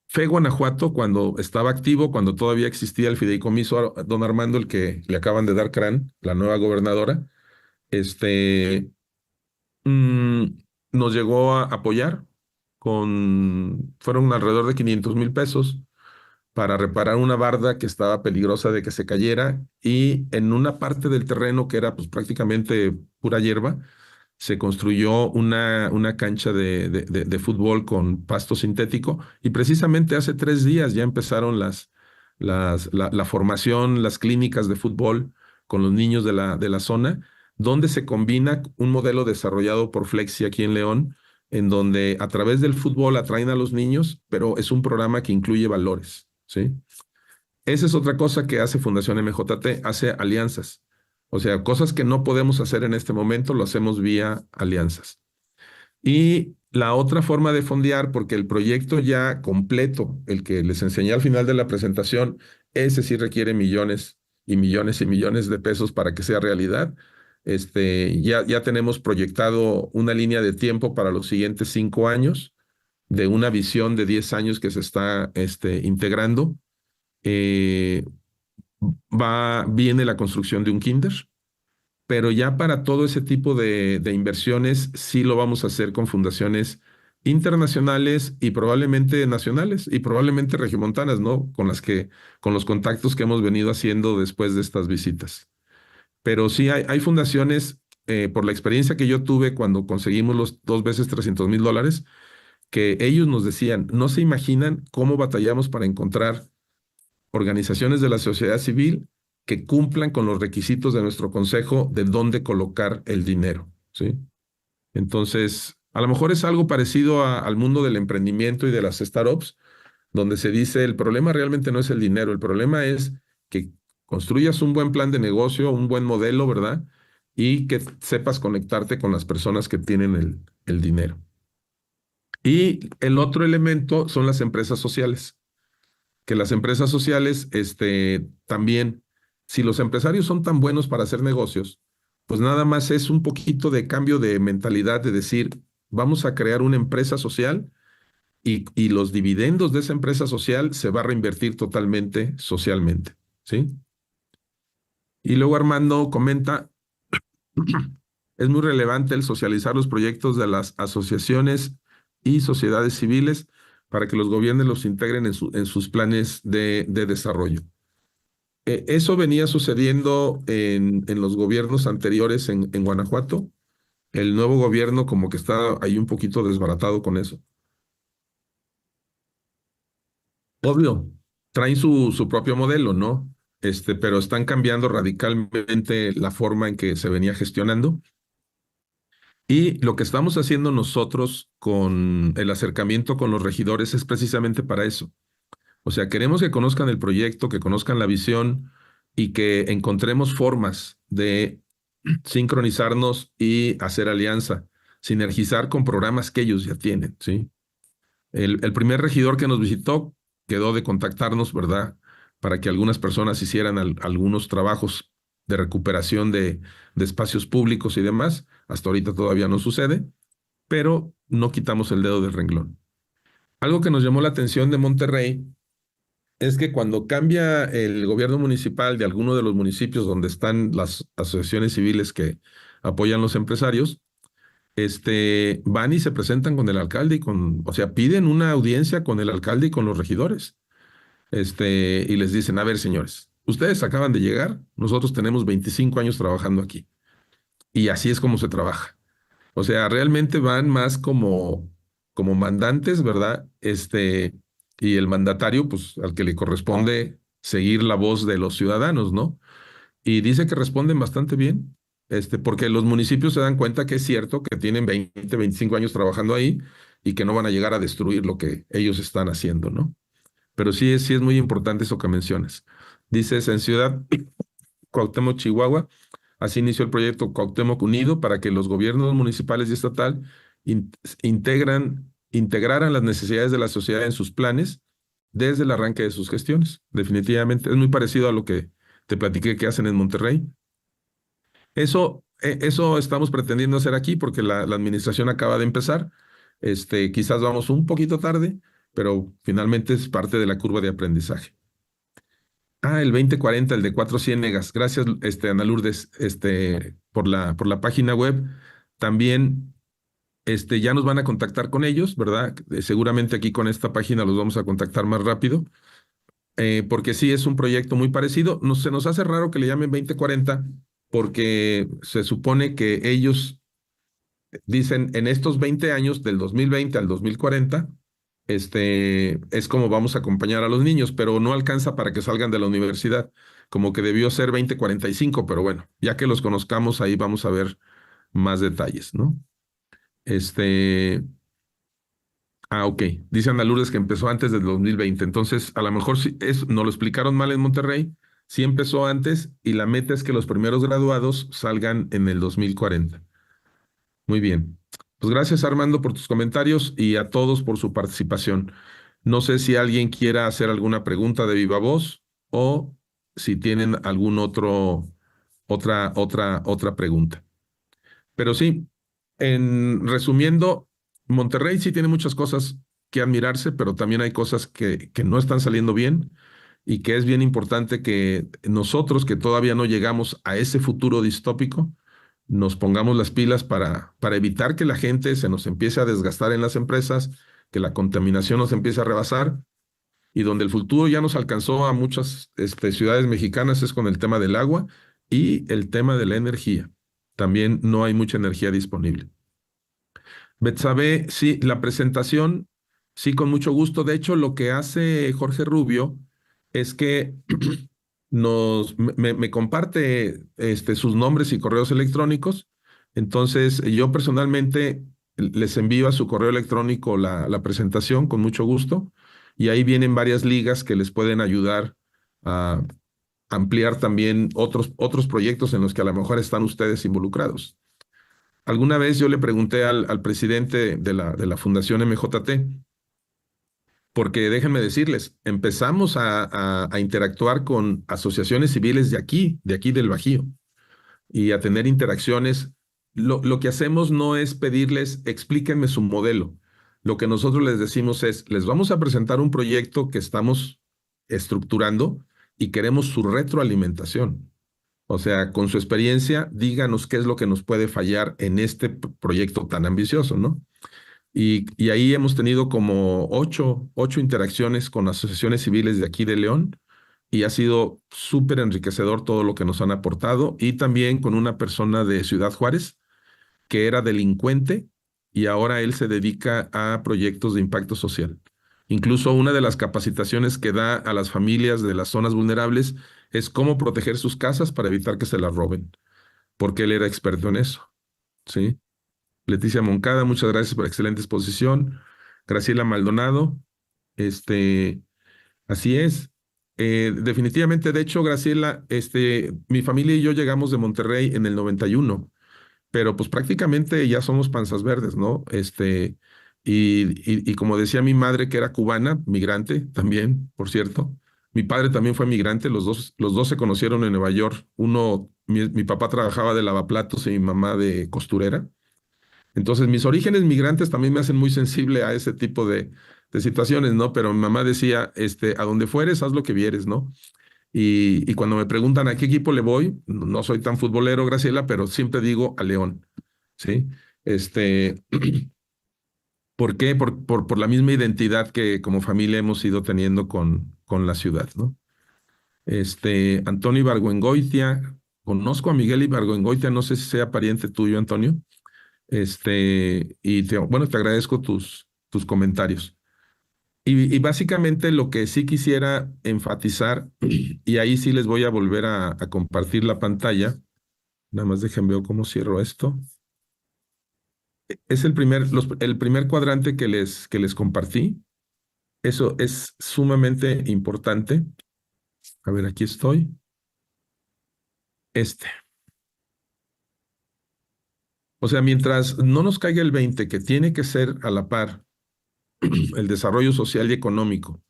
Fe Guanajuato, cuando estaba activo, cuando todavía existía el fideicomiso, don Armando, el que le acaban de dar CRAN, la nueva gobernadora, este, mm, nos llegó a apoyar fueron alrededor de 500,000 pesos para reparar una barda que estaba peligrosa de que se cayera, y en una parte del terreno que era pues prácticamente pura hierba, se construyó una cancha de fútbol con pasto sintético, y precisamente hace 3 días ya empezaron la formación, las clínicas de fútbol con los niños de la zona, donde se combina un modelo desarrollado por Flexi aquí en León, en donde a través del fútbol atraen a los niños, pero es un programa que incluye valores, ¿sí? Esa es otra cosa que hace Fundación MJT, hace alianzas. O sea, cosas que no podemos hacer en este momento, lo hacemos vía alianzas. Y la otra forma de fondear, porque el proyecto ya completo, el que les enseñé al final de la presentación, ese sí requiere millones y millones y millones de pesos para que sea realidad. Ya tenemos proyectado una línea de tiempo para los siguientes 5 años, de una visión de 10 años que se está integrando. Eh, Viene la construcción de un kinder, pero ya para todo ese tipo de inversiones sí lo vamos a hacer con fundaciones internacionales y probablemente nacionales y probablemente regiomontanas, ¿no? Con los contactos que hemos venido haciendo después de estas visitas. Pero sí hay fundaciones, por la experiencia que yo tuve cuando conseguimos los 2 veces $300,000, que ellos nos decían, no se imaginan cómo batallamos para encontrar organizaciones de la sociedad civil que cumplan con los requisitos de nuestro consejo de dónde colocar el dinero, ¿sí? Entonces, a lo mejor es algo parecido al mundo del emprendimiento y de las startups, donde se dice el problema realmente no es el dinero, el problema es que construyas un buen plan de negocio, un buen modelo, ¿verdad? Y que sepas conectarte con las personas que tienen el dinero. Y el otro elemento son las empresas sociales, que las empresas sociales, también, si los empresarios son tan buenos para hacer negocios, pues nada más es un poquito de cambio de mentalidad de decir, vamos a crear una empresa social y los dividendos de esa empresa social se va a reinvertir totalmente socialmente, ¿sí? Y luego Armando comenta, es muy relevante el socializar los proyectos de las asociaciones y sociedades civiles para que los gobiernos los integren en sus planes de desarrollo. Eso venía sucediendo en los gobiernos anteriores en Guanajuato. El nuevo gobierno como que está ahí un poquito desbaratado con eso. Obvio, traen su propio modelo, ¿no? pero están cambiando radicalmente la forma en que se venía gestionando. Y lo que estamos haciendo nosotros con el acercamiento con los regidores es precisamente para eso. O sea, queremos que conozcan el proyecto, que conozcan la visión y que encontremos formas de sincronizarnos y hacer alianza, sinergizar con programas que ellos ya tienen, ¿sí? El primer regidor que nos visitó quedó de contactarnos, ¿verdad? Para que algunas personas hicieran algunos trabajos de recuperación de espacios públicos y demás. Hasta ahorita todavía no sucede, pero no quitamos el dedo del renglón. Algo que nos llamó la atención de Monterrey es que cuando cambia el gobierno municipal de alguno de los municipios donde están las asociaciones civiles que apoyan los empresarios, van y se presentan con el alcalde o sea, piden una audiencia con el alcalde y con los regidores. Y les dicen, a ver, señores, ustedes acaban de llegar, nosotros tenemos 25 años trabajando aquí. Y así es como se trabaja. O sea, realmente van más como mandantes, ¿verdad? Y el mandatario, pues al que le corresponde seguir la voz de los ciudadanos, ¿no? Y dice que responden bastante bien, porque los municipios se dan cuenta que es cierto que tienen 20, 25 años trabajando ahí y que no van a llegar a destruir lo que ellos están haciendo, ¿no? Pero sí es muy importante eso que mencionas. Dices, en Ciudad Cuauhtémoc, Chihuahua, así inició el proyecto Cuauhtémoc Unido para que los gobiernos municipales y estatal integraran las necesidades de la sociedad en sus planes desde el arranque de sus gestiones. Definitivamente es muy parecido a lo que te platiqué que hacen en Monterrey. Eso estamos pretendiendo hacer aquí porque la administración acaba de empezar. Quizás vamos un poquito tarde, pero finalmente es parte de la curva de aprendizaje. El 2040, el de Cuatro Ciénegas. Gracias, Ana Lourdes, por la página web. También, ya nos van a contactar con ellos, ¿verdad? Seguramente aquí con esta página los vamos a contactar más rápido, porque sí es un proyecto muy parecido. Se nos hace raro que le llamen 2040, porque se supone que ellos dicen en estos 20 años, del 2020 al 2040, es como vamos a acompañar a los niños, pero no alcanza para que salgan de la universidad. Como que debió ser 2045, pero bueno, ya que los conozcamos, ahí vamos a ver más detalles, ¿no? Ok. Dice Ana Lourdes que empezó antes del 2020. Entonces, a lo mejor sí, nos lo explicaron mal en Monterrey. Sí empezó antes y la meta es que los primeros graduados salgan en el 2040. Muy bien. Pues gracias, Armando, por tus comentarios y a todos por su participación. No sé si alguien quiera hacer alguna pregunta de viva voz o si tienen algún otra pregunta. Pero sí, resumiendo, Monterrey sí tiene muchas cosas que admirarse, pero también hay cosas que no están saliendo bien y que es bien importante que nosotros, que todavía no llegamos a ese futuro distópico, nos pongamos las pilas para evitar que la gente se nos empiece a desgastar en las empresas, que la contaminación nos empiece a rebasar, y donde el futuro ya nos alcanzó a muchas ciudades mexicanas es con el tema del agua y el tema de la energía. También no hay mucha energía disponible. Betsabe, sí, la presentación, sí, con mucho gusto. De hecho, lo que hace Jorge Rubio es que me comparte sus nombres y correos electrónicos. Entonces, yo personalmente les envío a su correo electrónico la presentación con mucho gusto. Y ahí vienen varias ligas que les pueden ayudar a ampliar también otros proyectos en los que a lo mejor están ustedes involucrados. Alguna vez yo le pregunté al presidente de la Fundación MJT, porque déjenme decirles, empezamos a interactuar con asociaciones civiles de aquí del Bajío, y a tener interacciones. Lo que hacemos no es pedirles, explíquenme su modelo. Lo que nosotros les decimos es, les vamos a presentar un proyecto que estamos estructurando y queremos su retroalimentación. O sea, con su experiencia, díganos qué es lo que nos puede fallar en este proyecto tan ambicioso, ¿no? Y ahí hemos tenido como ocho interacciones con asociaciones civiles de aquí de León, y ha sido súper enriquecedor todo lo que nos han aportado, y también con una persona de Ciudad Juárez que era delincuente y ahora él se dedica a proyectos de impacto social. Incluso una de las capacitaciones que da a las familias de las zonas vulnerables es cómo proteger sus casas para evitar que se las roben, porque él era experto en eso, ¿sí? Leticia Moncada, muchas gracias por excelente exposición. Graciela Maldonado, este, así es. Definitivamente, de hecho, Graciela, mi familia y yo llegamos de Monterrey en el 91, pero pues prácticamente ya somos panzas verdes, ¿no? Y como decía mi madre, que era cubana, migrante también, por cierto. Mi padre también fue migrante, los dos se conocieron en Nueva York. Mi papá trabajaba de lavaplatos y mi mamá de costurera. Entonces, mis orígenes migrantes también me hacen muy sensible a ese tipo de situaciones, ¿no? Pero mi mamá decía, a donde fueres, haz lo que vieres, ¿no? Y cuando me preguntan a qué equipo le voy, no soy tan futbolero, Graciela, pero siempre digo a León, ¿sí? Este, ¿Por qué? Por la misma identidad que como familia hemos ido teniendo con la ciudad, ¿no? Antonio Ibargüengoitia, conozco a Miguel Ibargüengoitia, no sé si sea pariente tuyo, Antonio. Bueno, te agradezco tus comentarios. Y básicamente lo que sí quisiera enfatizar, y ahí sí les voy a volver a compartir la pantalla, nada más déjenme ver cómo cierro esto. Es el primer cuadrante que les compartí. Eso es sumamente importante. A ver, aquí estoy. Este. O sea, mientras no nos caiga el 20, que tiene que ser a la par el desarrollo social y económico.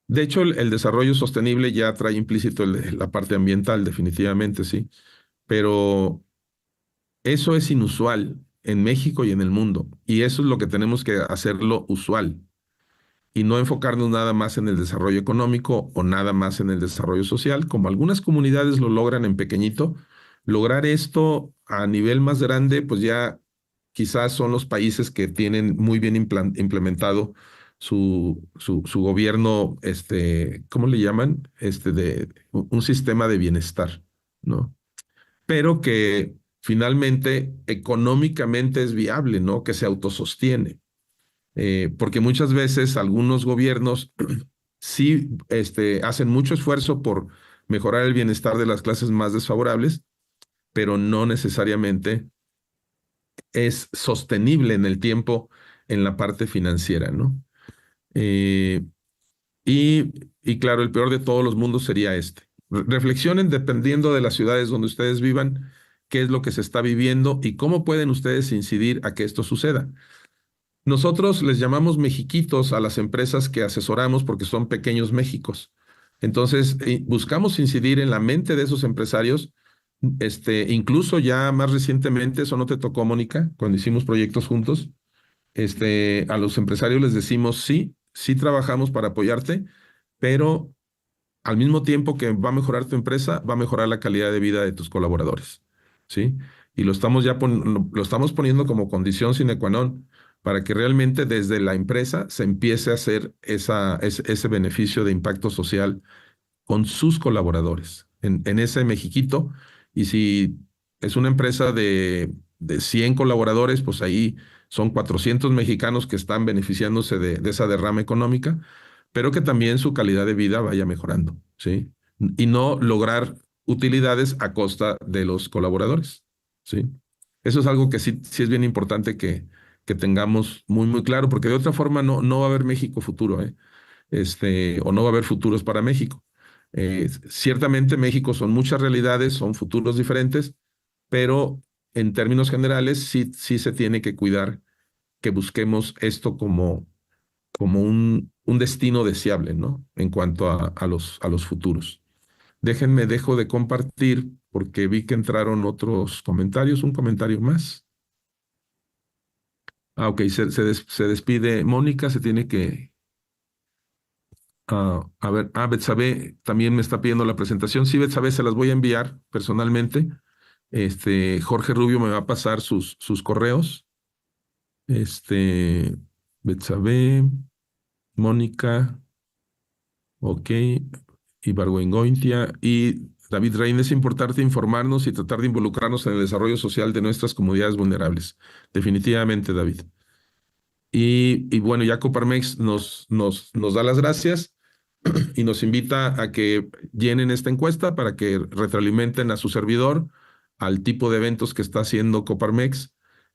De hecho, el desarrollo sostenible ya trae implícito la parte ambiental, definitivamente, sí. Pero eso es inusual en México y en el mundo. Y eso es lo que tenemos que hacerlo usual. Y no enfocarnos nada más en el desarrollo económico o nada más en el desarrollo social, como algunas comunidades lo logran en pequeñito. Lograr esto a nivel más grande, pues ya quizás son los países que tienen muy bien implementado su gobierno, ¿cómo le llaman? Un sistema de bienestar, ¿no? Pero que finalmente económicamente es viable, ¿no? Que se autosostiene. Porque muchas veces algunos gobiernos sí hacen mucho esfuerzo por mejorar el bienestar de las clases más desfavorables, pero no necesariamente es sostenible en el tiempo en la parte financiera, ¿no? Eh, y claro, el peor de todos los mundos sería este. Reflexionen dependiendo de las ciudades donde ustedes vivan, qué es lo que se está viviendo y cómo pueden ustedes incidir a que esto suceda. Nosotros les llamamos mexiquitos a las empresas que asesoramos porque son pequeños Méxicos. Entonces, buscamos incidir en la mente de esos empresarios. Incluso ya más recientemente, eso no te tocó, Mónica, cuando hicimos proyectos juntos, a los empresarios les decimos, sí, sí trabajamos para apoyarte, pero al mismo tiempo que va a mejorar tu empresa, va a mejorar la calidad de vida de tus colaboradores, ¿sí? Y lo estamos poniendo como condición sine qua non para que realmente desde la empresa se empiece a hacer ese beneficio de impacto social con sus colaboradores en ese Mexiquito. Y si es una empresa de 100 colaboradores, pues ahí son 400 mexicanos que están beneficiándose de esa derrama económica, pero que también su calidad de vida vaya mejorando, ¿sí? Y no lograr utilidades a costa de los colaboradores, ¿sí? Eso es algo que sí es bien importante que tengamos muy, muy claro, porque de otra forma no va a haber México futuro, ¿eh? O no va a haber futuros para México. Ciertamente México son muchas realidades, son futuros diferentes, pero en términos generales sí se tiene que cuidar que busquemos esto como un destino deseable, ¿no? En cuanto a los futuros. Dejo de compartir porque vi que entraron otros comentarios, un comentario más. Ok, se despide Mónica, se tiene que... a ver, Betsabe también me está pidiendo la presentación. Sí, Betsabe, se las voy a enviar personalmente. Jorge Rubio me va a pasar sus correos. Betsabe, Mónica, ok, Ibargüengoitia y David Reina. Es importante informarnos y tratar de involucrarnos en el desarrollo social de nuestras comunidades vulnerables. Definitivamente, David. Y bueno, ya Coparmex nos da las gracias, y nos invita a que llenen esta encuesta para que retroalimenten a su servidor al tipo de eventos que está haciendo Coparmex,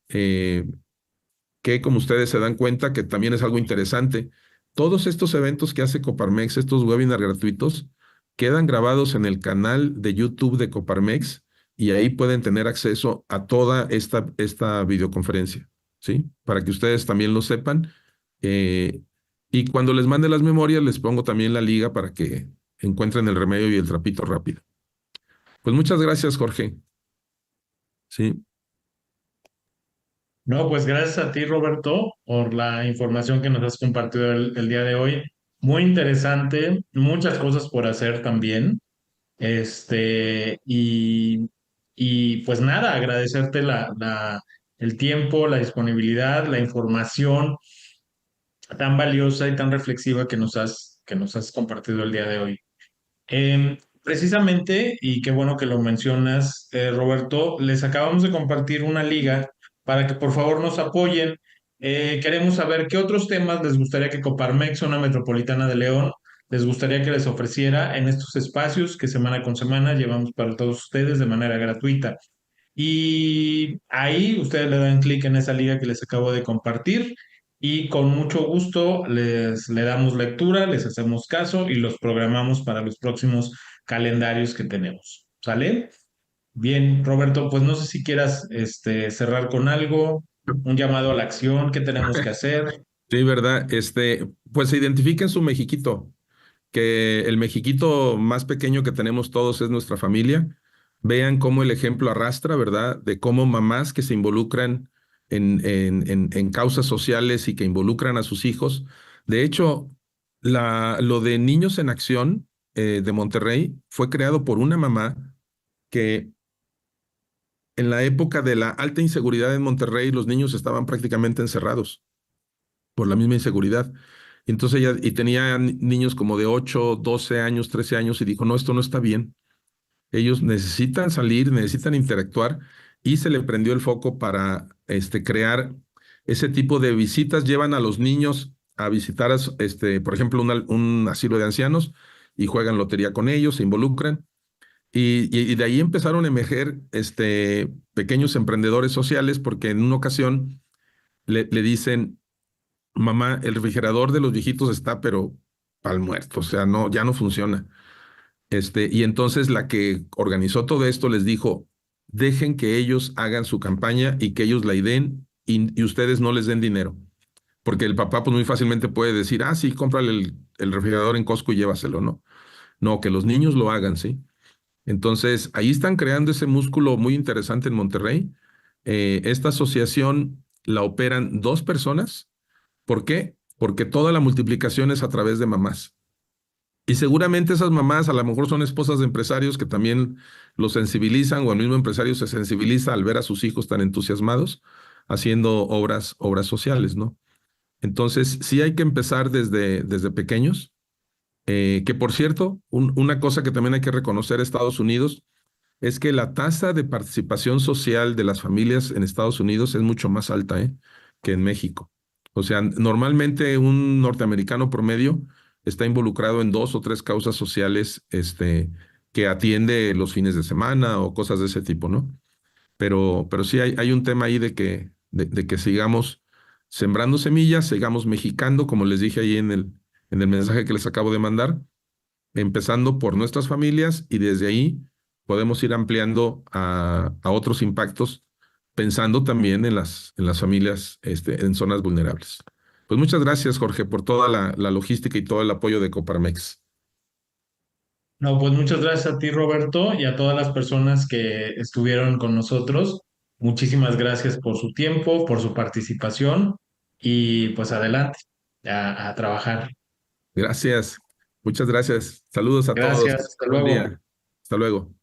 eh, que como ustedes se dan cuenta que también es algo interesante. Todos estos eventos que hace Coparmex, estos webinars gratuitos, quedan grabados en el canal de YouTube de Coparmex y ahí pueden tener acceso a toda esta videoconferencia, ¿sí? Para que ustedes también lo sepan. Eh, y cuando les mande las memorias, les pongo también la liga para que encuentren el remedio y el trapito rápido. Pues muchas gracias, Jorge. Sí, No, pues gracias a ti, Roberto, por la información que nos has compartido el día de hoy. Muy interesante, muchas cosas por hacer también. Este, y pues nada, agradecerte el tiempo, la disponibilidad, la información tan valiosa y tan reflexiva que nos has compartido el día de hoy. Precisamente, y qué bueno que lo mencionas, Roberto, les acabamos de compartir una liga para que por favor nos apoyen. Queremos saber qué otros temas les gustaría que Coparmex, Zona Metropolitana de León, les gustaría que les ofreciera en estos espacios que semana con semana llevamos para todos ustedes de manera gratuita. Y ahí ustedes le dan clic en esa liga que les acabo de compartir y con mucho gusto le damos lectura, les hacemos caso y los programamos para los próximos calendarios que tenemos. ¿Sale? Bien, Roberto, pues no sé si quieras cerrar con algo, un llamado a la acción, ¿qué tenemos que hacer? sí, ¿verdad? Pues identifiquen su mexiquito, que el mexiquito más pequeño que tenemos todos es nuestra familia. Vean cómo el ejemplo arrastra, ¿verdad? De cómo mamás que se involucran en causas sociales y que involucran a sus hijos. De hecho, lo de Niños en Acción de Monterrey fue creado por una mamá que en la época de la alta inseguridad en Monterrey, los niños estaban prácticamente encerrados por la misma inseguridad. Entonces ella, y tenía niños como de 8, 12 años, 13 años, y dijo, no, esto no está bien. Ellos necesitan salir, necesitan interactuar, y se le prendió el foco para crear ese tipo de visitas. Llevan a los niños a visitar, por ejemplo, un asilo de ancianos, y juegan lotería con ellos, se involucran. Y de ahí empezaron a emerger pequeños emprendedores sociales, porque en una ocasión le dicen, mamá, el refrigerador de los viejitos está, pero al muerto, o sea, no, ya no funciona. Y entonces la que organizó todo esto les dijo, dejen que ellos hagan su campaña y que ellos la ideen y ustedes no les den dinero. Porque el papá pues muy fácilmente puede decir, ah, sí, cómprale el refrigerador en Costco y llévaselo, ¿no? No, que los niños lo hagan, ¿sí? Entonces, ahí están creando ese músculo muy interesante en Monterrey. Esta asociación la operan 2 personas. ¿Por qué? Porque toda la multiplicación es a través de mamás. Y seguramente esas mamás a lo mejor son esposas de empresarios que también los sensibilizan, o el mismo empresario se sensibiliza al ver a sus hijos tan entusiasmados haciendo obras sociales, ¿no? Entonces, sí hay que empezar desde pequeños. Que por cierto, una cosa que también hay que reconocer a Estados Unidos es que la tasa de participación social de las familias en Estados Unidos es mucho más alta, que en México. O sea, normalmente un norteamericano promedio está involucrado en 2 o 3 causas sociales, que atiende los fines de semana o cosas de ese tipo, ¿no? Pero sí hay un tema ahí de que sigamos sembrando semillas, sigamos mexicando, como les dije ahí en el mensaje que les acabo de mandar, empezando por nuestras familias, y desde ahí podemos ir ampliando a otros impactos, pensando también en las familias en zonas vulnerables. Pues muchas gracias, Jorge, por toda la logística y todo el apoyo de Coparmex. No, pues muchas gracias a ti, Roberto, y a todas las personas que estuvieron con nosotros. Muchísimas gracias por su tiempo, por su participación y pues adelante a trabajar. Gracias, muchas gracias. Saludos a todos. Gracias, hasta Buen luego. día. Hasta luego.